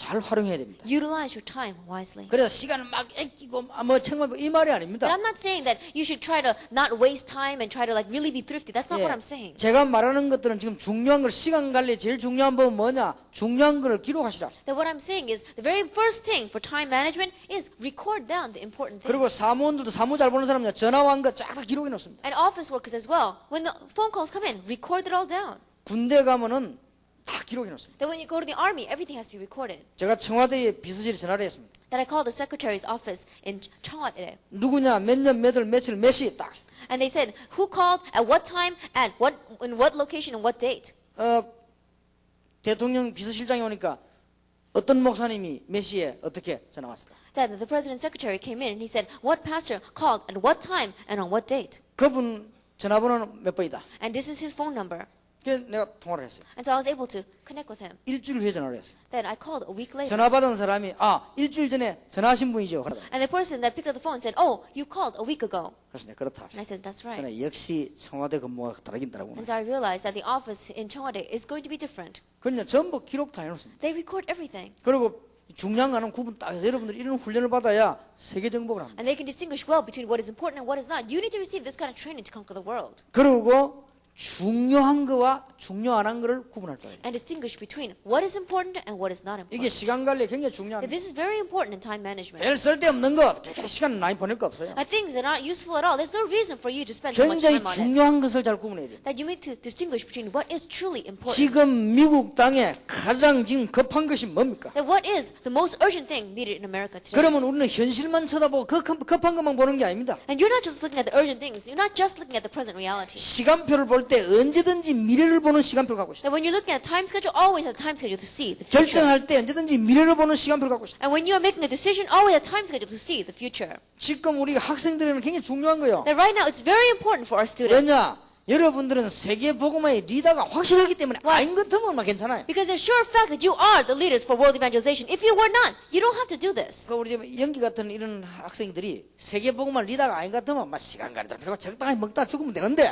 잘 활용해야 됩니다. Utilize your time wisely. 그래서 시간을 막 아끼고 뭐 정말 이 말이 But 아닙니다. I'm not saying that you should try to not waste time and try to like really be thrifty. That's not 예, what I'm saying. 제가 말하는 것들은 지금 중요한 걸 시간 관리 제일 중요한 법은 뭐냐? 중요한 거를 기록하시라. That what I'm saying is the very first thing for time management is record down the important things. 그리고 사무원들도 사무 잘 보는 사람은요 전화 왔는 거 쫙 다 기록해 놓습니다. And office workers as well. When the phone calls come in, record it all down. 군대 가면은 다 기록해 놓습니다. That when you go to the army, everything has to be recorded. 제가 청와대에 비서실에 전화를 했습니다. That I called the secretary's office in Cheongwon. 누구냐 몇 년 몇 월 며칠 몇 시 딱. And they said who called at what time at what in what location and what date. 대통령 비서실장이 오니까 어떤 목사님이 몇 시에 어떻게 전화 왔었다. That the president's secretary came in and he said what pastor called at what time and on what date. 그분 전화번호는 몇 번이다. And this is his phone number. 그래서 내가 통화를 했어요. And so I was able to connect with him. 일주일 후에 전화를 했어요. Then I called a week later. 전화 받은 사람이 일주일 전에 전화하신 분이죠. 그러다. And the person that picked up the phone said, oh, you called a week ago. 그래서 내가 그렇다. And I said, that's right. 그러나 역시 청와대 근무가 다르긴 다르구나. And so I realized that the office in Cheongwon is going to be different. 그냥 전부 기록 다 해놓습니다. They record everything. 그리고 중요한 거는 구분 딱 해서 여러분들이 이런 훈련을 받아야 세계 정복을 합니다. And they can distinguish well between what is important and what is not. You need to receive this kind of training to conquer the world. 그리고 중요한 거와 중요 안 한 거를 구분할 줄 알아요. And distinguish between what is important and what is not important. 이게 시간 관리에 굉장히 That 중요합니다. this is very important in time management. 별 쓸데없는 거 그렇게 시간 많이 보낼 거 없어요. Things that are not useful at all. There's no reason for you to spend so much 굉장히 time on it. 중요한 것을 잘 구분해야 돼요. That you need to distinguish between what is truly important. 지금 미국 땅에 가장 지금 급한 것이 뭡니까? That what is the most urgent thing needed in America today. 그러면 우리는 현실만 쳐다보고 급한 것만 보는 게 아닙니다. And you're not just looking at the urgent things. You're not just looking at the present reality. 시간표를 볼 때 언제든지 미래를 보는 시간표를 갖고 있어요. That when you're looking at time schedule, always have time schedule to see the future. 결정할 때 언제든지 미래를 보는 시간표를 갖고 있어요. And when you are making a decision, always have time schedule to see the future. 지금 우리 학생들에는 굉장히 중요한 거예요. That right now, it's very important for our students. 왜냐? 여러분들은 세계 복음의 리더가 확실하기 때문에 아닌 것 같으면 막 괜찮아요. Because it's sure fact that you are the leaders for world evangelization. If you were not, you don't have to do this. 그 우리 집 연기 같은 이런 학생들이 세계 복음의 리더가 아닌 것 같으면 막 시간 가리다 필요가 적당히 먹다 죽으면 되는데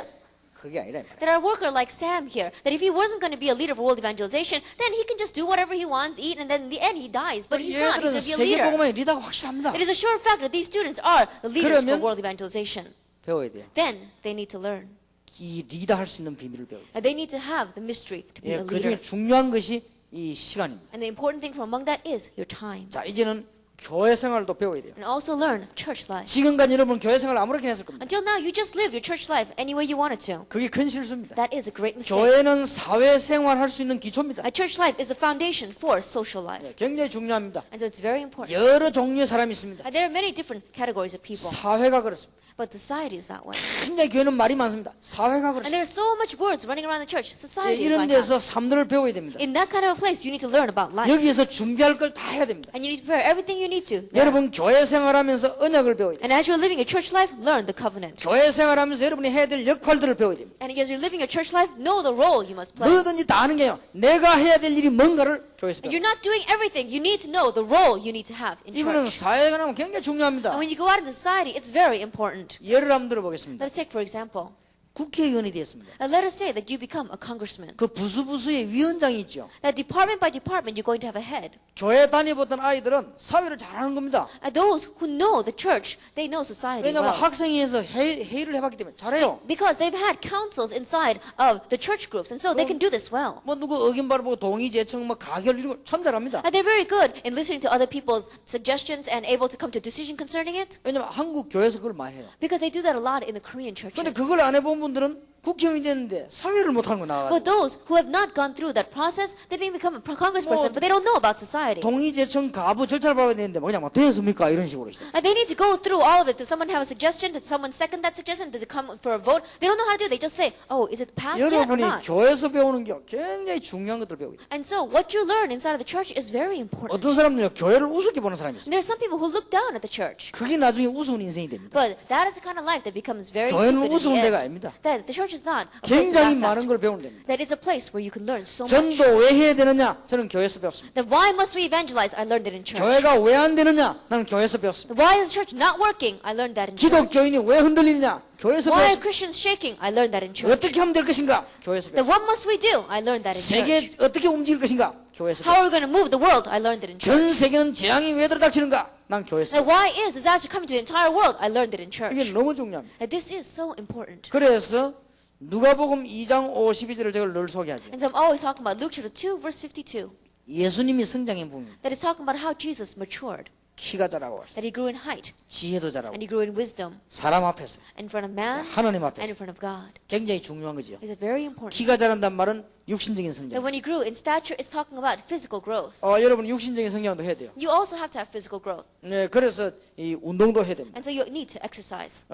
그게 아니라 말이에요. That our worker like Sam here, that if he wasn't going to be a leader for world evangelization, then he can just do whatever he wants, eat, and then in the end he dies. But he's not. He's 얘들은 going to be a 세계 leader. 복음의 리더가 확실합니다. It is a sure fact that these students are the leaders for 그러면 world evangelization. 배워야 돼요. Then they need to learn. 이 리더할 수 있는 비밀을 배워야 돼요. And they need to have the mystery to be 예, a 그 leader. 중에 중요한 것이 이 시간입니다. And the important thing from among that is your time. 자, 이제는 교회 생활도 배워야 돼요. And also learn church life. 지금까지 여러분 교회 생활 아무렇게나 했을 겁니다. Until now, you just live your church life any way you wanted to. 그게 큰 실수입니다. That is a great mistake. 교회는 사회 생활할 수 있는 기초입니다. A church life is the foundation for social life. 굉장히 중요합니다. And so it's very important. 여러 종류의 사람이 있습니다. And there are many different categories of people. 사회가 그렇습니다. But society is that way. 굉장히 교회는 말이 많습니다. 사회가 And 그렇습니다. there are so much words running around the church. 예, Society is 이런 like that. 데서 삶들을 배워야 됩니다. In that kind of a place, you need to learn about life. 여기에서 준비할 걸 다 해야 됩니다. And you need to prepare everything you need to. 여러분 교회 생활하면서 언약을 배워야 돼요. And as you're living your church life, learn the covenant. 교회 생활하면서 여러분이 해야 될 역할들을 배워야 됩니다. And as you're living your church life, know the role you must play. 뭐든지 다 하는 게요. 내가 해야 될 일이 뭔가를 교회에서 And 배워요. you're not doing everything. You need to know the role you need to have in 이거는 church. 사회가 나면 굉장히 중요합니다. And when you go out into society, it's very important. 예를 한번 들어보겠습니다. Let's take, for example, 국회의원이 됐습니다. let us say that you become a congressman. 그 부수의 위원장이 있죠. That department by department, you're going to have a head. 교회 다니보던 아이들은 사회를 잘하는 겁니다. And those who know the church, they know society 왜냐하면 well. 학생회에서 회의를 해봤기 때문에 잘해요. Because they've had councils inside of the church groups, and so they can do this well. 뭐 누구 의견 바로 보고 동의, 제청, 뭐 가결 이런 거 참 잘합니다. And they're very good in listening to other people's suggestions and able to come to a decision concerning it. 왜냐면 한국 교회에서 그걸 많이 해요. Because they do that a lot in the Korean churches. 근데 그걸 안 해본 분들은 국회의원이 됐는데 사회를 못하는 거 But 나와가지고 those who have not gone through that process, they may become a congressperson, but they don't know about society. 동의, 제청, 가부 절차를 밟아야 되는데 뭐 그냥 뭐 되었습니까? 이런 식으로 있어요. And they need to go through all of it. Does someone have a suggestion? Did someone second that suggestion? Does it come for a vote? They don't know how to do it. They just say, oh, is it passed yet or 여러분이 not? 교회에서 배우는 게 굉장히 중요한 것들을 배우고 있어요. And so what you learn inside of the church is very important. 어떤 사람들은 교회를 우습게 보는 사람이 있어요. And there are some people who look down at the church. 그게 나중에 우스운 인생이 됩니다. But that is the kind of life that becomes very 교회는 stupid 우스운 in the 데가 end. 아닙니다. That the church is not a place to 굉장히 laugh 많은 at. 걸 배우면 됩니다. That is a place where you can learn so much. 전도 왜 해야 되느냐? 저는 교회에서 배웠습니다. Then why must we evangelize? I learned it in church. 교회가 왜 안 되느냐? 나는 교회에서 배웠습니다. Why is the church not working? I learned that in church. 기독교인이 왜 흔들리느냐? 교회에서 Why are 배웠습니다. Christians shaking? I learned that in church. 어떻게 하면 될 것인가? 교회에서 Then 배웠습니다. what must we do? I learned that in church. 세계 어떻게 움직일 것인가? 교회에서 How are we going to move the world? I learned it in church. 전 세계는 재앙이 왜 들어닥치는가? 난 교회에서 Now, why is disaster coming to the entire world? I learned it in church. 이게 너무 중요합니다. Now, this is so important. 그래서 누가복음 2장 52절을 제가 늘 소개하죠. And so I'm always talking about Luke chapter 2, verse 52. 예수님이 성장해 부분 That is talking about how Jesus matured. 키가 자라고 That he grew in height. 지혜도 자라고 And he grew in wisdom. 사람 앞에서 In front of man. 하나님 And 앞에서 in front of God. 굉장히 중요한 거죠. Is it very important? 키가 자란다는 말은 육신적인 That 성장. when he grew in stature, it's talking about physical growth. 여러분 육신적인 성장도 해야 돼요. You also have to have physical growth. 네, 그래서 이 운동도 해야 됩니다. And so you need to exercise.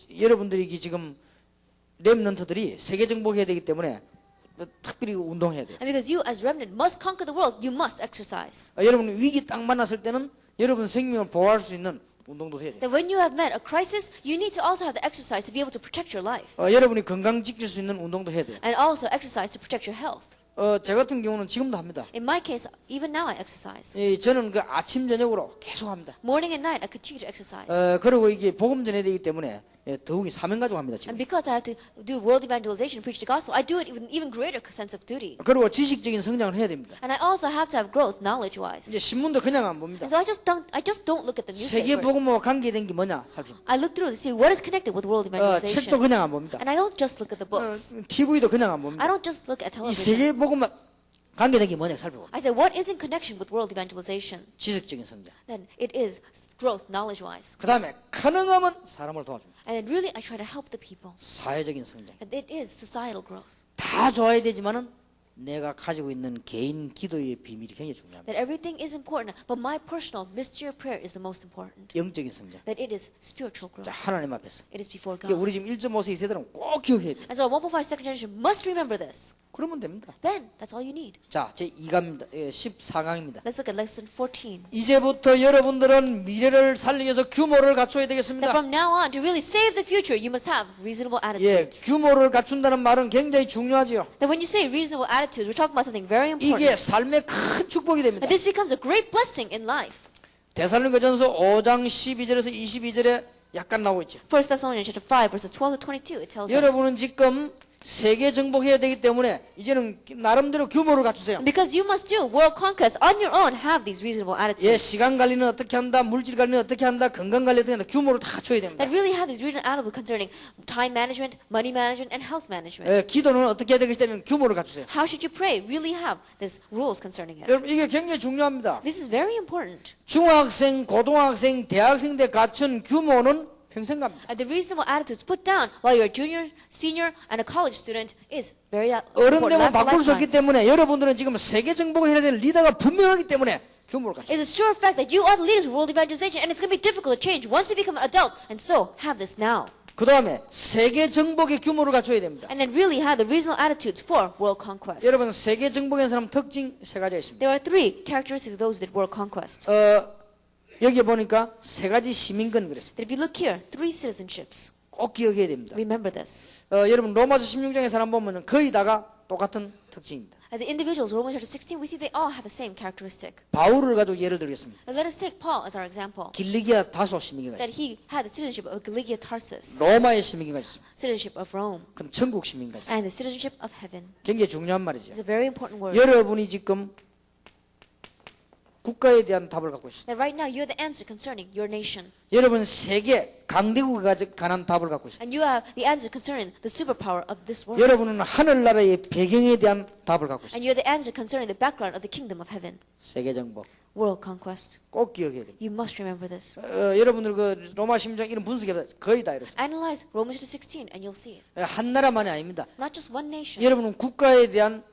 여러분들이 지금 렘넌트들이 세계 정복해야 되기 때문에 특별히 운동해야 돼요. And because you as remnant must conquer the world, you must exercise. 여러분 위기 딱 만났을 때는 여러분 생명을 보호할 수 있는 운동도 해야 돼요. That when you have met a crisis, you need to also have the exercise to be able to protect your life. 여러분이 건강 지킬 수 있는 운동도 해야 돼요. And also exercise to protect your health. 제 같은 경우는 지금도 합니다. In my case, even now I exercise. 저는 그 아침 저녁으로 계속 합니다. Morning and night, I continue to exercise. 그리고 이게 복음 전해야 되기 때문에 더욱이 사명 가지고 합니다. 지금. And because I have to do world evangelization, preach the gospel, I do it with an even greater sense of duty. 그리고 지식적인 성장을 해야 됩니다. And I also have to have growth knowledge-wise. 이제 신문도 그냥 안 봅니다. And so I just don't look at the 세계 newspapers. 복음과 관계된 게 뭐냐 살핍니다. I look through to see what is connected with world 책도 evangelization. 그냥 안 봅니다. And I don't just look at the books. TV도 그냥 안 봅니다. I don't just look at 이 television. 세계 복음과 관계된 게 뭐냐 살펴봅니다. I say, what is in connection with world evangelization? 지식적인 성장. Then it is growth knowledge-wise. 그 다음에 가능하면 사람을 도와줍니다. And then really I try to help the people. 사회적인 성장. And it is societal growth. 다 좋아야 되지만은 내가 가지고 있는 개인 기도의 비밀이 굉장히 중요합니다. That everything is important, but my personal mystery of prayer is the most important. 영적인 성장. That it is spiritual growth. 자, 하나님 앞에서. It is before 이게 God. 우리 지금 1.5세 세대는 꼭 기억해야 돼요. And so 1.5 second generation must remember this. 그러면 됩니다. Then that's all you need. 자, 제 2강입니다. 14강입니다. Let's look at lesson 14. 이제부터 여러분들은 미래를 살리기 위해서 규모를 갖춰야 That 되겠습니다. from now on, to really save the future, you must have reasonable 예, attitudes. 규모를 갖춘다는 말은 굉장히 중요하지요. That when you say reasonable attitudes, we're talking about something very 이게 important. 삶의 큰 축복이 됩니다. And this becomes a great blessing in life. 데살로니가전서 5장 12절에서 22절에 약간 나오고 있죠. 1 Thessalonians chapter 5, verses 12 to 22, it tells us. 여러분은 지금 세계 정복해야 되기 때문에 이제는 나름대로 규모를 갖추세요. And because you must do world conquest on your own, have these reasonable 예, attitudes. 시간 관리는 어떻게 한다, 물질 관리는 어떻게 한다, 건강 관리 어떻게 한다, 규모를 다 갖춰야 됩니다. That really have these reasonable attitudes concerning time management, money management, and health management. 예, 기도는 어떻게 해야 되겠다면 규모를 갖추세요. How should you pray? Really have these rules concerning it. 여러분 이게 굉장히 중요합니다. This is very important. 중학생, 고등학생, 대학생 때 갖춘 규모는 평생 갑니다. And the reasonable attitudes put down while you're a junior, senior, and a college student is very 어른 important. 되면 Lasts a 바꿀 수 없기 lifetime. 때문에 여러분들은 지금 세계 정복을 해야 될 리더가 분명하기 때문에 규모를 갖춰요. It's a sure fact that you are the leaders of world evangelization, and it's going to be difficult to change once you become an adult. And so, have this now. 그 다음에 세계 정복의 규모를 갖춰야 됩니다. And then really have the reasonable attitudes for world conquest. 여러분 세계 정복의 사람 특징 세 가지가 있습니다. There are three characteristics of those who did world conquest. 여기 보니까 세 가지 시민권 그랬습니다. That if you look here, three citizenships. 꼭 기억해야 됩니다. Remember this. 여러분 로마서 16장의 사람 보면은 거의 다가 똑같은 특징입니다. And the individuals, Romans chapter 16, we see they all have the same characteristic. 바울을 가지고 예를 들겠습니다. Now let us take Paul as our example. 길리기아 다소 시민권가 That 있습니다. he had the citizenship of Galatia Tarsus, 로마의 시민권가 있습니다. citizenship of Rome, 그럼 천국 시민권가 있습니다. and the citizenship of heaven. 굉장히 중요한 말이죠. It's a very important word. 여러분이 지금 국가에 대한 답을 갖고 있습니다. That right now you're the answer concerning your nation. 여러분 세계 강대국에 관한 답을 갖고 있습니다. And you have the answer concerning the superpower of this world. 여러분은 하늘나라의 배경에 대한 답을 갖고 And 있습니다. you're the answer concerning the background of the kingdom of heaven. 세계 정복 World conquest. 꼭 기억해야 됩니다. You must remember this. 여러분들 그 로마 심장 이런 분석해봐 거의 다 이렇습니다. Analyze Romans chapter 16 and you'll see it. 한 나라만이 아닙니다. Not just one nation. 여러분은 국가에 대한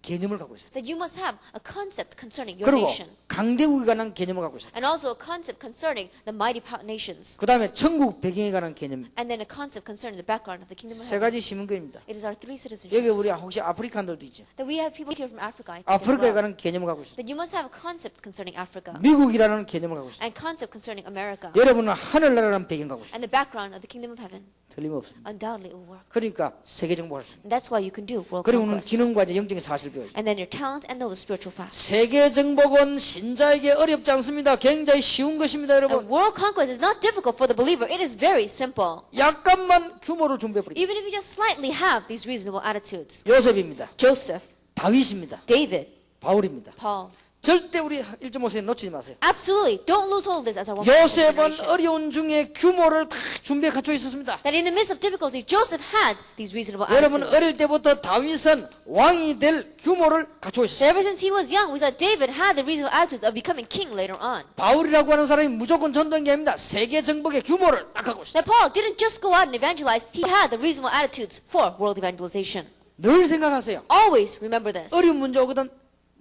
개념을 갖고 있어요. That you must have a concept concerning your 그리고 nation. 강대국에 관한 개념을 갖고 있어요. And also a concept concerning the mighty nations. 그 다음에 천국 배경에 관한 개념 And then a concept concerning the background of the kingdom of 세 heaven. 가지 시민권입니다. It is our three 여기 우리 citizenships. 혹시 아프리칸들도 있죠. That we have people here from Africa. I think, as 아프리카에 well. 관한 개념을 갖고 있어요. That you must have a concept concerning Africa. 미국이라는 개념을 갖고 있어요. And concept concerning America. 여러분은 하늘나라라는 배경 갖고 있어요. And the background of the kingdom of heaven. 틀림없습니다. Undoubtedly it will work. 그러니까 세계 정복할 수 있습니다. And that's why you can do world 그리고는 conquest. 기능과 이제 영적인 사실을 배워요. And then your talent and know the spiritual facts. 세계 정복은 신자에게 어렵지 않습니다. 굉장히 쉬운 것입니다, And 여러분. world conquest is not difficult for the believer. It is very simple. 약간만 규모를 준비해 버립니다. Even if you just slightly have these reasonable attitudes. 요셉입니다. Joseph, 다윗입니다. David, 바울입니다. Paul. 절대 우리 1.5세에 놓치지 마세요. Absolutely. Don't lose hold of this as our one 요셉은 consideration. 어려운 중에 규모를 다 준비해 갖추어 있었습니다. That in the midst of difficulties, Joseph had these reasonable 여러분 attitudes. 어릴 때부터 다윗은 왕이 될 규모를 갖추어 That 있었어요. ever since he was young, we saw David had the reasonable attitudes of becoming king later on. 바울이라고 하는 사람이 무조건 전도한 게 아닙니다. 세계 정복의 규모를 딱 갖고 있어요. That Paul didn't just go out and evangelize, he had the reasonable attitudes for world evangelization. 늘 생각하세요. Always remember this. 어려운 문제 오거든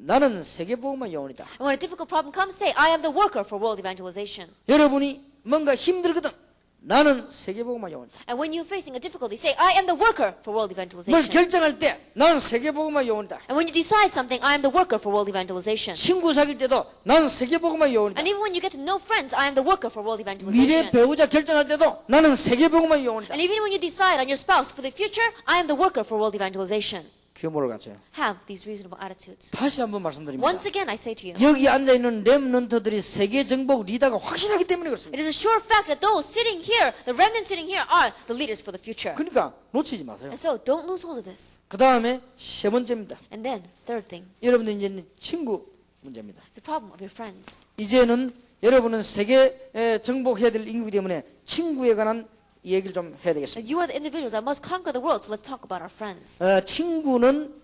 나는 세계복음의 요원이다. And when a difficult problem comes, say, I am the worker for world evangelization. 여러분이 뭔가 힘들거든 나는 세계복음의 요원이다. And when you're facing a difficulty, say, I am the worker for world 뭘 evangelization. 결정할 때 나는 세계복음의 요원이다. And when you decide something, I am the worker for world evangelization. 친구 사귈 때도 나는 세계복음의 요원이다. And even when you get to know friends, I am the worker for world 미래 evangelization. 배우자 결정할 때도 나는 세계복음의 요원이다. And even when you decide on your spouse for the future, I am the worker for world evangelization. 규모를 갖춰요. Have these reasonable attitudes. 다시 한번 말씀드립니다. Once again, I say to you, 여기 앉아있는 렘넌트들이 세계 정복 리더가 확실하기 때문에 그렇습니다. it is a sure fact that those sitting here, the remnants sitting here, are the leaders for the future. 그러니까 놓치지 마세요. And so, don't lose hold of this. 그 다음에 세 번째입니다. And then, third thing, 여러분들 이제 친구 문제입니다. it's the problem of your friends. 이제는 여러분은 세계 정복해야 될 인구이기 때문에 친구에 관한 얘기를 좀 해야 되겠습니다. That you are the individuals that must conquer the world, so let's talk about our friends. 친구는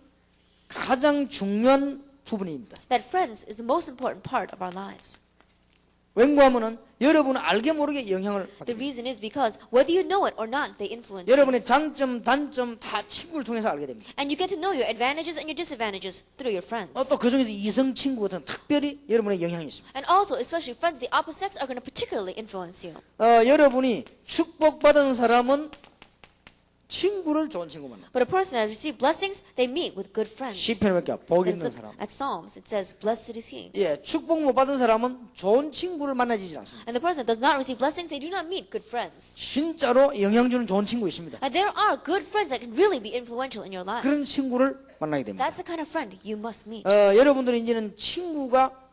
가장 중요한 부분입니다. That friends is the most important part of our lives. 왠고하면은 여러분은 알게 모르게 영향을 받게 The 됩니다. reason is because whether you know it or not, they influence you. 여러분의 장점, 단점 다 친구를 통해서 알게 됩니다. And you get to know your advantages and your disadvantages through your friends. 또 그 중에서 이성 친구 같은 특별히 여러분의 영향이 있습니다. And also, especially friends of the opposite sex are going to particularly influence you. 여러분이 축복받은 사람은 친구를 좋은 친구 만나. But a person that has received blessings, they meet with good friends. 시편에 볼게요. 복 And 있는 so, 사람. at Psalms, it says, blessed is he. 예, 축복 못 받은 사람은 좋은 친구를 만나지지 않습니다. And the person that does not receive blessings, they do not meet good friends. 진짜로 영향 주는 좋은 친구 있습니다. And there are good friends that can really be influential in your life. 그런 친구를 만나게 됩니다. That's the kind of friend you must meet. 여러분들은 이제는 친구가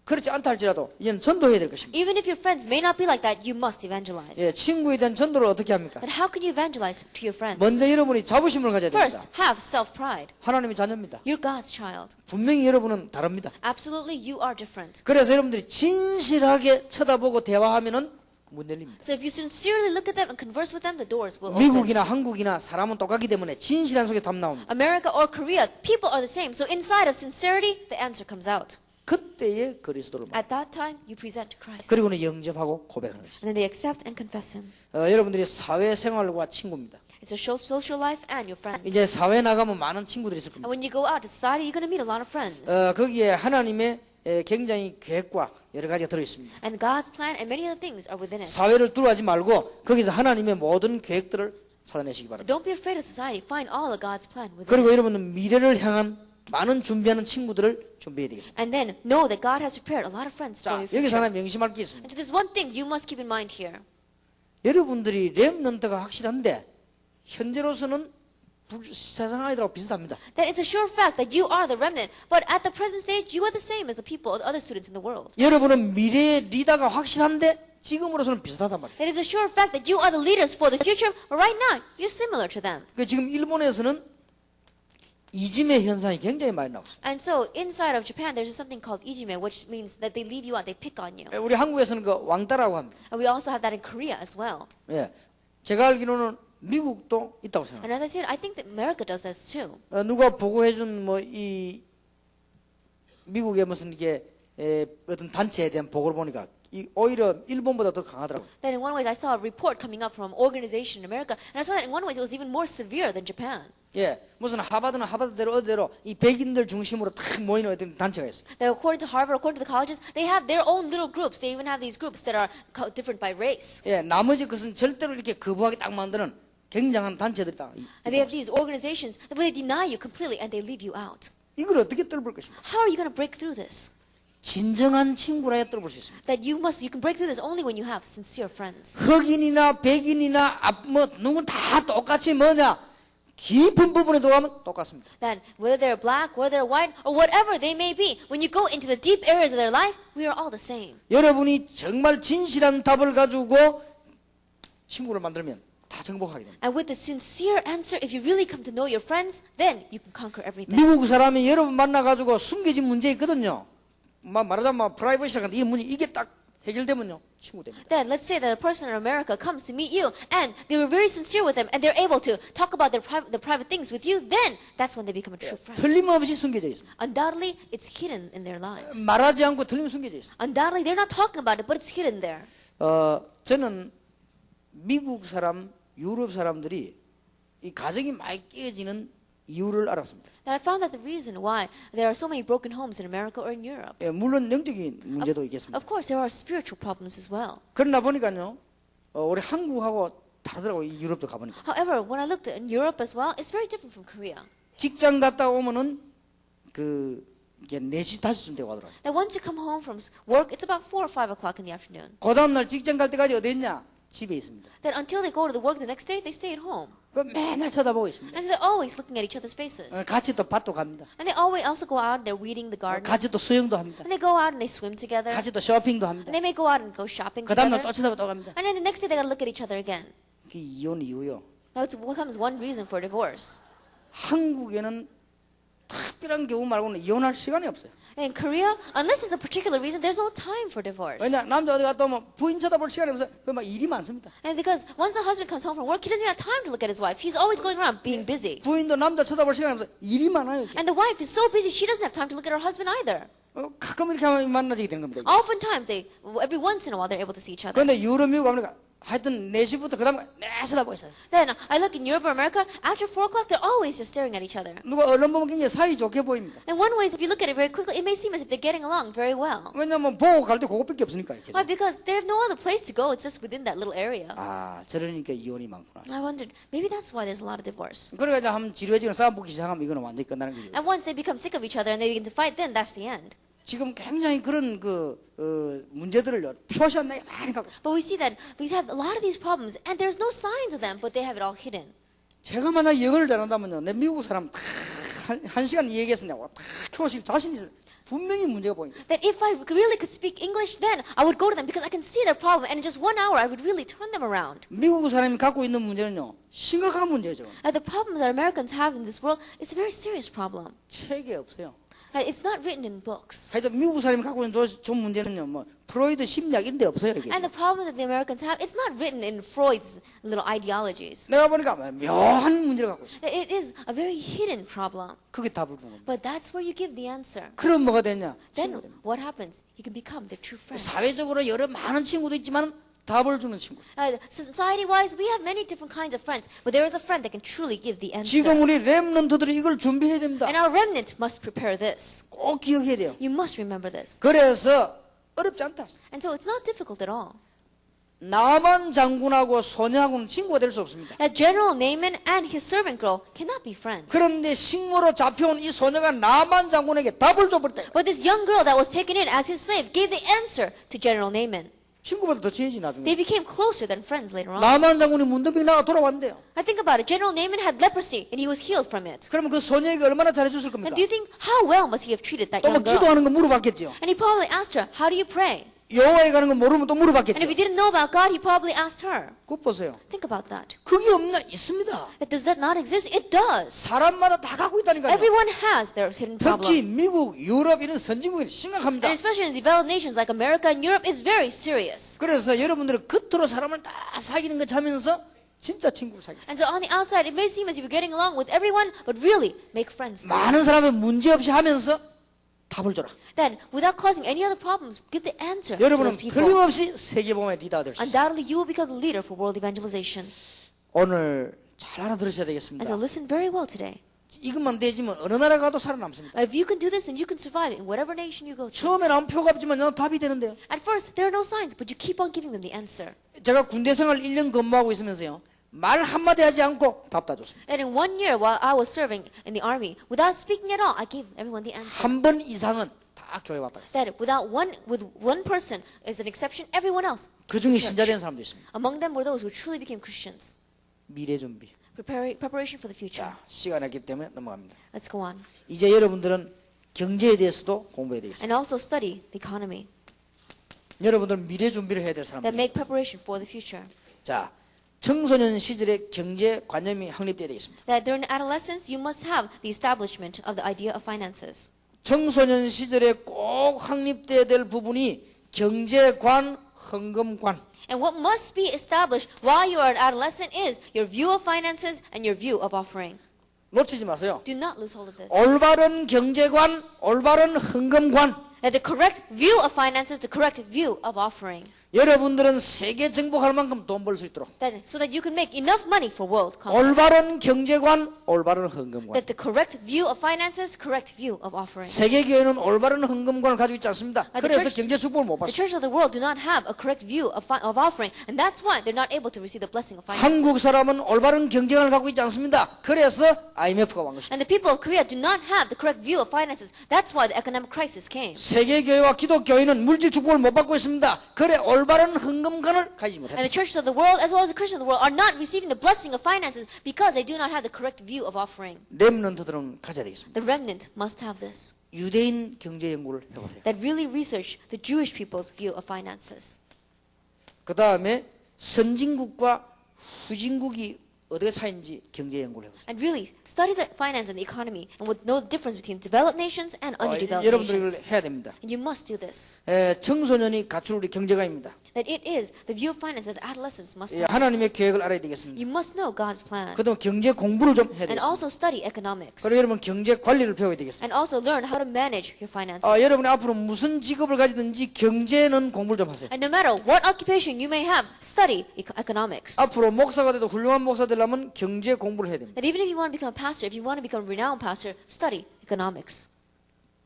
그렇지 않다 할지라도 이제는 전도해야 될 것입니다. Even if your friends may not be like that, you must evangelize. 예, 친구에 대한 전도를 어떻게 합니까? But how can you evangelize to your friends? 먼저 여러분이 자부심을 가져야 First, 됩니다. have self-pride. 하나님의 자녀입니다. You're God's child. 분명히 여러분은 다릅니다. Absolutely, you are different. 그래서 여러분들이 진실하게 쳐다보고 대화하면은 문 열립니다. So if you sincerely look at them and converse with them, the doors will open. 미국이나 한국이나 사람은 똑같기 때문에 진실한 속에 답 나옵니다. America or Korea, people are the same. So inside of sincerity, the answer comes out. 그때에 그리스도를 만나. At that time, you present to Christ. 그리고는 영접하고 고백하는 것이죠. And then they accept and confess Him. 여러분들이 사회생활과 친구입니다. It's a social life and your friends. 이제 사회 나가면 많은 친구들이 있을 And 겁니다. when you go out to society, you're going to meet a lot of friends. 거기에 하나님의 굉장히 계획과 여러 가지가 들어있습니다. And God's plan and many other things are within it. 사회를 두려워하지 말고 거기서 하나님의 모든 계획들을 찾아내시기 바랍니다. Don't be afraid of society. Find all of God's plan within 그리고 it. 여러분은 미래를 향한 많은 준비하는 친구들을 준비해야 되겠습니다. And then know that God has prepared a lot of friends for 자, your 여기서 future. 하나 명심할 게 있습니다. And so there's one thing you must keep in mind here. 여러분들이 렘넌트가 확실한데 현재로서는 세상 아이들하고 비슷합니다. That it's a sure fact that you are the remnant, but at the present stage, you are the same as the people, the other students in the world. 여러분은 미래의 리더가 확실한데 지금으로서는 비슷하단 말이에요. That it's a sure fact that you are the leaders for the future, but right now, you're similar to them. 그 지금 일본에서는 이지메 현상이 굉장히 많이 나오고 있습니다. And so, inside of Japan, there's something called ijime, which means that they leave you out, they pick on you. 우리 한국에서는 그 왕따라고 합니다. And we also have that in Korea as well. 예, 제가 알기로는 미국도 있다고 생각합니다. And as I said, I think that America does this too. 누가 보고해준 뭐 이 미국의 무슨 이게 어떤 단체에 대한 보고를 보니까 오히려 일본보다 더 강하더라고요. That in one way, I saw a report coming up from an organization in America, and I saw that in one way, it was even more severe than Japan. 예, 무슨 하버드는 하버드대로 어디대로 이 백인들 중심으로 탁 모이는 어떤 단체가 있어요. That according to Harvard, according to the colleges, they have their own little groups. They even have these groups that are different by race. 예, 나머지 것은 절대로 이렇게 거부하게 딱 만드는 굉장한 단체들이 다. And they have these organizations that they deny you completely and they leave you out. 이걸 어떻게 뚫을 것입니까? How are you going to break through this? 진정한 친구라야 뚫을 수 있습니다. That you can break through this only when you have sincere friends. 흑인이나 백인이나 뭐 누군 다 똑같이 뭐냐 깊은 부분에 들어가면 똑같습니다. That whether they're black, whether they're white, or whatever they may be, when you go into the deep areas of their life, we are all the same. 여러분이 정말 진실한 답을 가지고 친구를 만들면 다 정복하게 됩니다. And with the sincere answer, if you really come to know your friends, then you can conquer everything. 미국 사람이 여러분 만나가지고 숨겨진 문제 있거든요. 말하자면 프라이버시라는 이 문제 이게 딱 해결되면요 친구 됩니다. Then let's say that a person in America comes to meet you and they were very sincere with them and they're able to talk about the private things with you, then that's when they become a true friend. 틀림없이 숨겨져 있습니다. Undoubtedly, it's hidden in their lives. 말하지 않고 틀림없이 숨겨져 있습니다. Undoubtedly, they're not talking about it, but it's hidden there. 저는 미국 사람, 유럽 사람들이 이 가정이 많이 깨어지는 이유를 알았습니다. That I found that the reason why there are so many broken homes in America or in Europe. 예, 물론 영적인 문제도 있겠습니다. Of course, there are spiritual problems as well. 그러나 보니까요, 우리 한국하고 다르더라고요. 이 유럽도 가보니까. However, when I looked in Europe as well, it's very different from Korea. 직장 갔다 오면은 이게 4시, 5시쯤 되고 하더라고요. That once you come home from work, it's about 4 or 5 o'clock in the afternoon. 그 다음날 직장 갈 때까지 어디 있냐? 집에 있습니다. That until they go to the work the next day, they stay at home. 그 맨날 쳐다보고 있습니다. And so they're always looking at each other's faces. 같이 또 밭도 갑니다. And they always also go out and they're weeding the garden. 같이 또 수영도 합니다. And they go out and they swim together. 같이 또 쇼핑도 합니다. And they may go out and go shopping 그 다음날 together. 또 쳐다보고 또 갑니다. And then the next day they gotta look at each other again. 그 이혼 이유요. That becomes one reason for divorce. 한국에는 특별한 경우 말고는 이혼할 시간이 없어요. In Korea, unless it's a particular reason, there's no time for divorce. 왜냐 남자 어디 갔다 오면 부인 쳐다볼 시간이 없어요. 그막 일이 많습니다. And because once the husband comes home from work, he doesn't have time to look at his wife. He's always going around being busy. 부인도 남자 쳐다볼 시간이 없어요. 일이 많아요. 이렇게. And the wife is so busy, she doesn't have time to look at her husband either. 가끔 이렇게 하면 만나지게 되는 겁니다. Oftentimes, every once in a while, they're able to see each other. 그런데 유럽 미국 가보니까 하여튼 4시부터 그 다음에 쳐다보고 있어요. Then I look in Europe or America, after 4 o'clock, they're always just staring at each other. 누가 얼른 보면 굉장히 사이 좋게 보입니다. And one way is if you look at it very quickly, it may seem as if they're getting along very well. 왜냐면 보고 갈 때 그것밖에 없으니까 이렇게. Why? Because they have no other place to go. It's just within that little area. 아, 저러니까 이혼이 많구나. I wondered, maybe that's why there's a lot of divorce. 그러니까 이제 한번 지루해지고 싸움 붙기 시작하면 이거는 완전히 끝나는 거죠. And once they become sick of each other and they begin to fight, then that's the end. 지금 굉장히 그런 문제들을 표시한 나이 많이 갖고 있어요. But we see that we have a lot of these problems, and there's no signs of them, but they have it all hidden. 제가 만약 영어를 잘한다면요, 내 미국 사람 한 시간 얘기했으냐고 다 교실 자신이 있어요. 분명히 문제가 보입니다. That if I really could speak English, then I would go to them because I can see their problem, and in just 1 hour, I would really turn them around. 미국 사람이 갖고 있는 문제는요, 심각한 문제죠. And the problems that Americans have in this world, it's a very serious problem. 책에 없어요. It's not written in books. 하여튼 미국 사람이 갖고 있는 좋은 문제는요, 뭐 프로이드 심리학 이런 데 없어요. 이게. And the problem that the Americans have, it's not written in Freud's little ideologies. 내가 보니까 묘한 문제를 갖고 있어요. It is a very hidden problem. 그게 답을 주는 겁니다. But that's where you give the answer. 그럼 뭐가 되냐? Then 친구가 됩니다. what happens? You can become their true friend. 사회적으로 여러 많은 친구도 있지만 답을 주는 친구. Society-wise, we have many different kinds of friends, but there is a friend that can truly give the answer. 지금 우리 렘넌트들이 이걸 준비해야 됩니다. And our remnant must prepare this. 꼭 기억해야 돼요. You must remember this. 그래서 어렵지 않다. And so it's not difficult at all. 나만 장군하고 소녀하고는 친구가 될 수 없습니다. That General Naaman and his servant girl cannot be friends. 그런데 식모로 잡혀온 이 소녀가 나만 장군에게 답을 줘버릴 때 But this young girl that was taken in as his slave gave the answer to General Naaman. 친구보다 더 친해지 They 나중에. became closer than friends later on. 나만 장군이 문둥병 나가 돌아왔는데요. I think about it. General Naaman had leprosy and he was healed from it. 그러면 그 소녀에게 얼마나 잘해줬을 겁니까? And do you think how well must he have treated that 또 뭐 young girl? 기도하는 거 물어봤겠죠. And he probably asked her, how do you pray? 여호와에 가는 거 모르면 또 And 물어봤겠죠. if he didn't know about God, he probably asked her. 그거 보세요. Think about that. 그게 없나? 있습니다. Does that not exist? It does. 사람마다 다 갖고 있다니까요. Everyone has their hidden 특히 problem. 미국, 유럽 이런 선진국이 심각합니다. And especially in developed nations like America and Europe, it's very serious. 그래서 여러분들은 겉으로 사람을 다 사귀는 거 차면서 진짜 친구를 사귀. And so on the outside, it may seem as if you're getting along with everyone, but really make friends. 많은 사람을 문제 없이 하면서 답을 줘라. Then, without causing any other problems, give the answer to 여러분은 those people. 틀림없이 세계복음의 리더가 될 수 있어요. Undoubtedly, you will become the leader for world evangelization. 오늘 잘 알아들으셔야 And 되겠습니다. so listen very well today. 이것만 되지면 어느 나라 가도 살아남습니다. If you can do this, then you can survive in whatever nation you go to. 처음에 나온 표가 없지만 답이 되는데요. At first, there are no signs, but you keep on giving them the answer. 제가 군대 생활 1년 근무하고 있으면서요. 말 한마디 하지 않고 답 다 줬습니다. That in 1 year while I was serving in the army, without speaking at all, I gave everyone the answer. 한 번 이상은 다 교회 왔다 갔어요. That with one person is an exception, everyone else. 그 중에 신자된 사람도 있습니다. Among them were those who truly became Christians. 미래 준비. Preparation for the future. 자, 시간이 없기 때문에 넘어갑니다. Let's go on. 이제 여러분들은 경제에 대해서도 공부해야 되겠습니다. And also study the economy. 여러분들은 미래 준비를 해야 될 That 사람들. make preparation for the future. 자, 청소년 시절에 경제관념이 확립되어야 되겠습니다. That during adolescence, you must have the establishment of the idea of finances. 청소년 시절에 꼭 확립되어야 될 부분이 경제관, 헌금관. And what must be established while you are an adolescent is your view of finances and your view of offering. 놓치지 마세요. Do not lose hold of this. 올바른 경제관, 올바른 헌금관. That the correct view of finances, the correct view of offering. 여러분들은 세계 정복할 만큼 돈 벌 수 있도록 That, so that you can make enough money for world conquest. 올바른 경제관, 올바른 헌금관. That the correct view of finances, correct view of offering. 세계 교회는 올바른 헌금관을 가지고 있지 않습니다. 그래서 경제 축복을 못 The 받습니다. church of the world do not have a correct view of offering, and that's why they're not able to receive the blessing of finances. 한국 사람은 올바른 경제관을 갖고 있지 않습니다. 그래서 IMF가 온 것입니다. And the people of Korea do not have the correct view of finances. That's why the economic crisis came. 세계 교회와 기독교회는 물질 축복을 못 받고 있습니다. 그래 올바른 헌금관을 가지지 And 못합니다. the churches of the world, as well as the Christians of the world, are not receiving the blessing of finances because they do not have the correct view of offering. 렘넌트들은 가져야 되겠습니다. The remnant must have this. 유대인 경제 연구를 해보세요. That really research the Jewish people's view of finances. 그 다음에 선진국과 후진국이 어떻게 차이인지 경제 연구를 해보세요. And really study the finance and the economy and would know the difference between developed nations and underdeveloped 여러분들이 이걸 nations. 해야 됩니다. And you must do this. 청소년이 갖출 우리 경제가입니다. That it is the view of finance that adolescents must 예, have. 하나님의 계획을 알아야 되겠습니다. You must know God's plan. 그다음 경제 공부를 좀 해야 And 되겠습니다. also study economics. 그리고 여러분 경제 관리를 배워야 되겠습니다. And also learn how to manage your finances. 여러분이 앞으로 무슨 직업을 가지든지 경제는 공부를 좀 하세요. And no matter what occupation you may have, study economics. 앞으로 목사가 돼도 훌륭한 목사 되려면 경제 공부를 해야 됩니다. That even if you want to become a pastor, if you want to become a renowned pastor, study economics.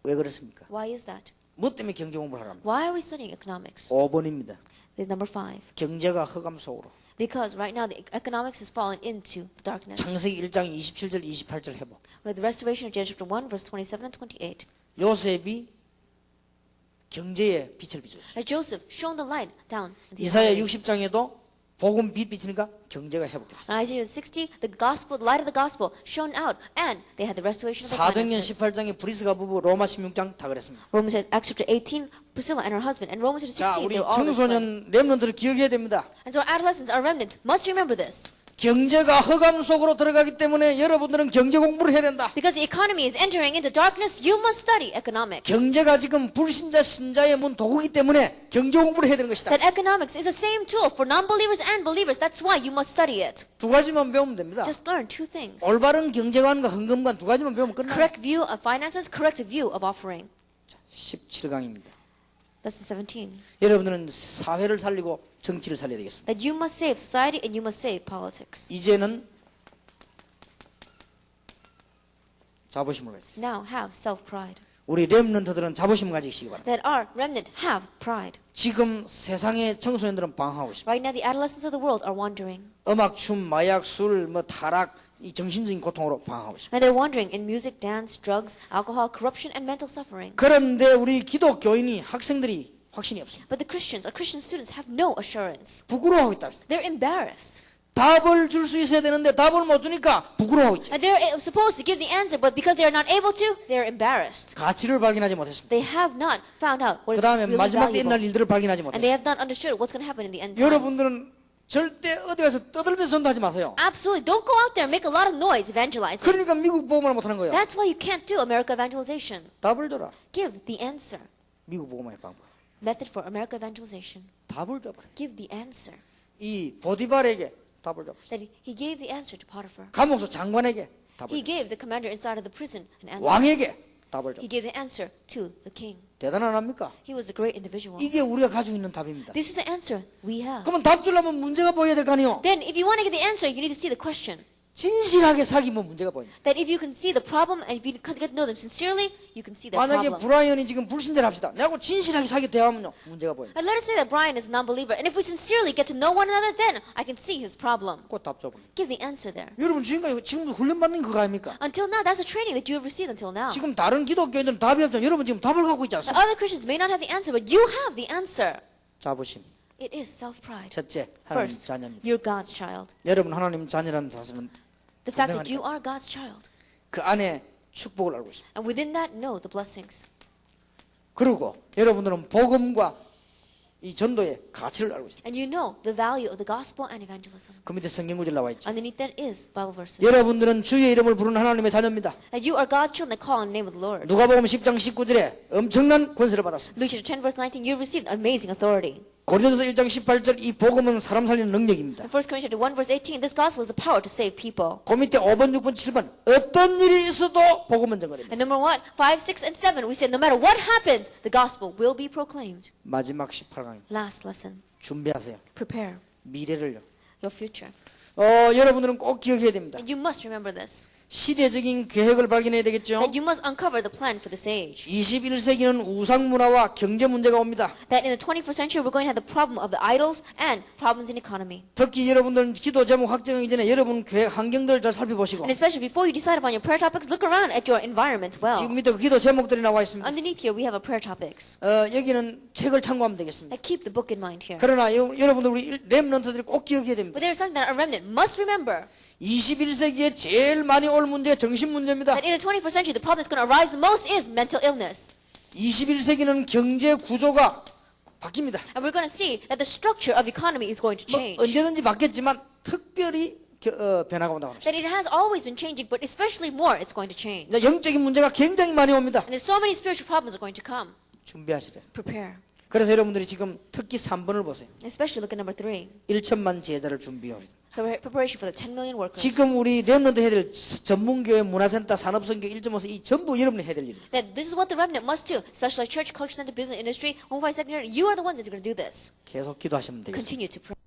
왜 그렇습니까? Why is that? 뭐 때문에 경제 공부를 하랍니까? Why are we studying economics? 5번입니다. This is number 5. 경제가 흑암 속으로. Because right now the economics has fallen into the darkness. 창세기 1장 27절 28절 회복. With the restoration of Genesis chapter 1, verse 27 and 28. 요셉이 경제에 빛을 비췄어요. As Joseph shone the light down in the 이사야 economy. 60장에도 복음 빛 비치니까 경제가 회복됐어요. In Isaiah 60, the gospel, the light of the gospel shone out, and they had the restoration of the 사도행전 finances. 18장에 브리스가 부부 로마 16장 다 그랬습니다. Romans Acts chapter 18, Priscilla and her husband, and Romans chapter 자, 16, 우리 they were all this way. 청소년 렘넌트를 기억해야 됩니다. And so our adolescents, our remnant, must remember this. 경제가 흑암 속으로 들어가기 때문에 여러분들은 경제 공부를 해야 된다. Because the economy is entering into darkness, you must study economics. 경제가 지금 불신자 신자의 문 도구이기 때문에 경제 공부를 해야 되는 것이다. That economics is the same tool for non-believers and believers. That's why you must study it. 두 가지만 배우면 됩니다. Just learn 2 things. 올바른 경제관과 헌금관 두 가지만 배우면 끝나요. Correct view of finances, correct view of offering. 17강입니다. Lesson 17. 여러분들은 사회를 살리고 정치를 살려야 되겠습니다. That you must save society and you must save politics. 이제는 자부심을 가지세요. Now have self-pride. 우리 렘넌트들은 자부심을 가지시기 바랍니다. That our remnant have pride. 지금 세상의 청소년들은 방황하고 있습니다. Right now the adolescents of the world are wandering. 음악, 춤, 마약, 술, 타락, 이 정신적인 고통으로 방황하고 있습니다. And they're wandering in music, dance, drugs, alcohol, corruption, and mental suffering. 그런데 우리 기독교인이 학생들이 확신이 없습니다. But the Christians, our Christian students, have no assurance. 부끄러워하고 있다. They're embarrassed. 답을 줄 수 있어야 되는데 답을 못 주니까 부끄러워하고 있죠. And they're supposed to give the answer, but because they are not able to, they're embarrassed. 가치를 발견하지 못했습니다. They have not found out what 그 is 다음에 really 마지막 때 있날 valuable. 일들을 발견하지 And they 못했습니다. have not understood what's going to happen in the end times. 여러분들은 절대 어디 가서 떠들면서 전도하지 마세요. Absolutely. Don't go out there and make a lot of noise evangelizing. 그러니까 미국 복음을 못하는 거예요. That's why you can't do America evangelization. 답을 줘라. Give the answer. 미국 복음의 방법. Method for America evangelization. 답을 줘버려. Give the answer. 이 보디발에게 답을 줘버려. That he gave the answer to Potiphar. 감옥소 장관에게 답을 He 줘버려. gave the commander inside of the prison an answer. 왕에게 답을 줘. He gave the answer to the king. 대단한 합니까? He was a great individual. 이게 우리가 가지고 있는 답입니다. This is the answer we have. 그러면 답 주려면 문제가 보여야 될 거 아니에요? Then if you want to get the answer, you need to see the question. 진실하게 사귀면 문제가 보입니다. That if you can see the problem and if you can get to know them sincerely, you can see the 만약에 problem. 브라이언이 지금 불신자를 합시다. 내하고 진실하게 사귀 대화하면요 문제가 보입니다. And let us say that Brian is a non-believer, and if we sincerely get to know one another, then I can see his problem. 꼭 답 줘버려. Give the answer there. 여러분 지금도 훈련받는 그거 아닙니까? Until now, that's the training that you have received until now. 지금 다른 기독교인들은 답이 없잖아요. 여러분 지금 답을 갖고 있지 The 않습니까? other Christians may not have the answer, but you have the answer. 자부심. It is self-pride. 첫째, 하나님 First, 자녀입니다. you're God's child. 여러분 하나님 자녀라는 사실은 The fact that 분명하니까. you are God's child. 그 안에 축복을 알고 있습니다. And within that, know the blessings. 그리고 여러분들은 복음과 이 전도의 가치를 알고 있습니다. And you know the value of the gospel and evangelism. 그 밑에 성경 구절 나와 있죠. Underneath that is Bible verses. 여러분들은 주의 이름을 부르는 하나님의 자녀입니다. That you are God's children that call on the name of the Lord. 누가복음 10장 19절에 엄청난 권세를 받았습니다. Luke chapter 10 verse 19, you received amazing authority. 고린도서 1장 18절 이 복음은 사람 살리는 능력입니다. In 1 Corinthians chapter 1 verse 18, this gospel is the power to save people. 그 밑에 5번, 6번, 7번 어떤 일이 있어도 복음은 전거됩니다. And number 1, 5, 6, and 7, we said no matter what happens, the gospel will be proclaimed. 마지막 18강입니다. Last lesson, 준비하세요. prepare 미래를요. your future. 여러분들은 꼭 기억해야 됩니다. And you must remember this, 시대적인 계획을 발견해야 되겠죠. that you must uncover the plan for this age. 21세기는 우상 문화와 경제 문제가 옵니다. That in the 21st century, we're going to have the problem of the idols and problems in economy. 특히 여러분들은 기도 제목 확정하기 전에 여러분 계획 환경들을 잘 살펴보시고 And especially before you decide upon your prayer topics, look around at your environment well. 지금 밑에 그 기도 제목들이 나와 있습니다. Underneath here, we have our prayer topics. 여기는 책을 참고하면 되겠습니다. Keep the book in mind here. 그러나 여러분들 우리 렘넌트들이 꼭 기억해야 됩니다. But there's something that a remnant must remember. 21세기에 제일 많이 올 문제가 정신 문제입니다. That in the 21st century, the problem that's going to arise the most is mental illness. 21세기는 경제 구조가 바뀝니다. And we're going to see that the structure of economy is going to change. 언제든지 바뀌었지만 특별히 변화가 온다고 합니다. That it has always been changing, but especially more, it's going to change. 영적인 문제가 굉장히 많이 옵니다. And there's so many spiritual problems are going to come. 준비하시래. Prepare. 그래서 여러분들이 지금 특히 3번을 보세요. Especially look at number 3. 1천만 제자를 준비합니다. Preparation for the 10 million workers. 지금 우리 렘넌트 해야 될 전문교회, 문화센터, 산업선교, 1.5서 이 전부 여러분이 해야 될 일입니다. That this is what the remnant must do. Especially church, culture center, business, industry, home by secondary. You are the ones that are going to do this. 계속 기도하시면 되겠습니다. Continue to pray.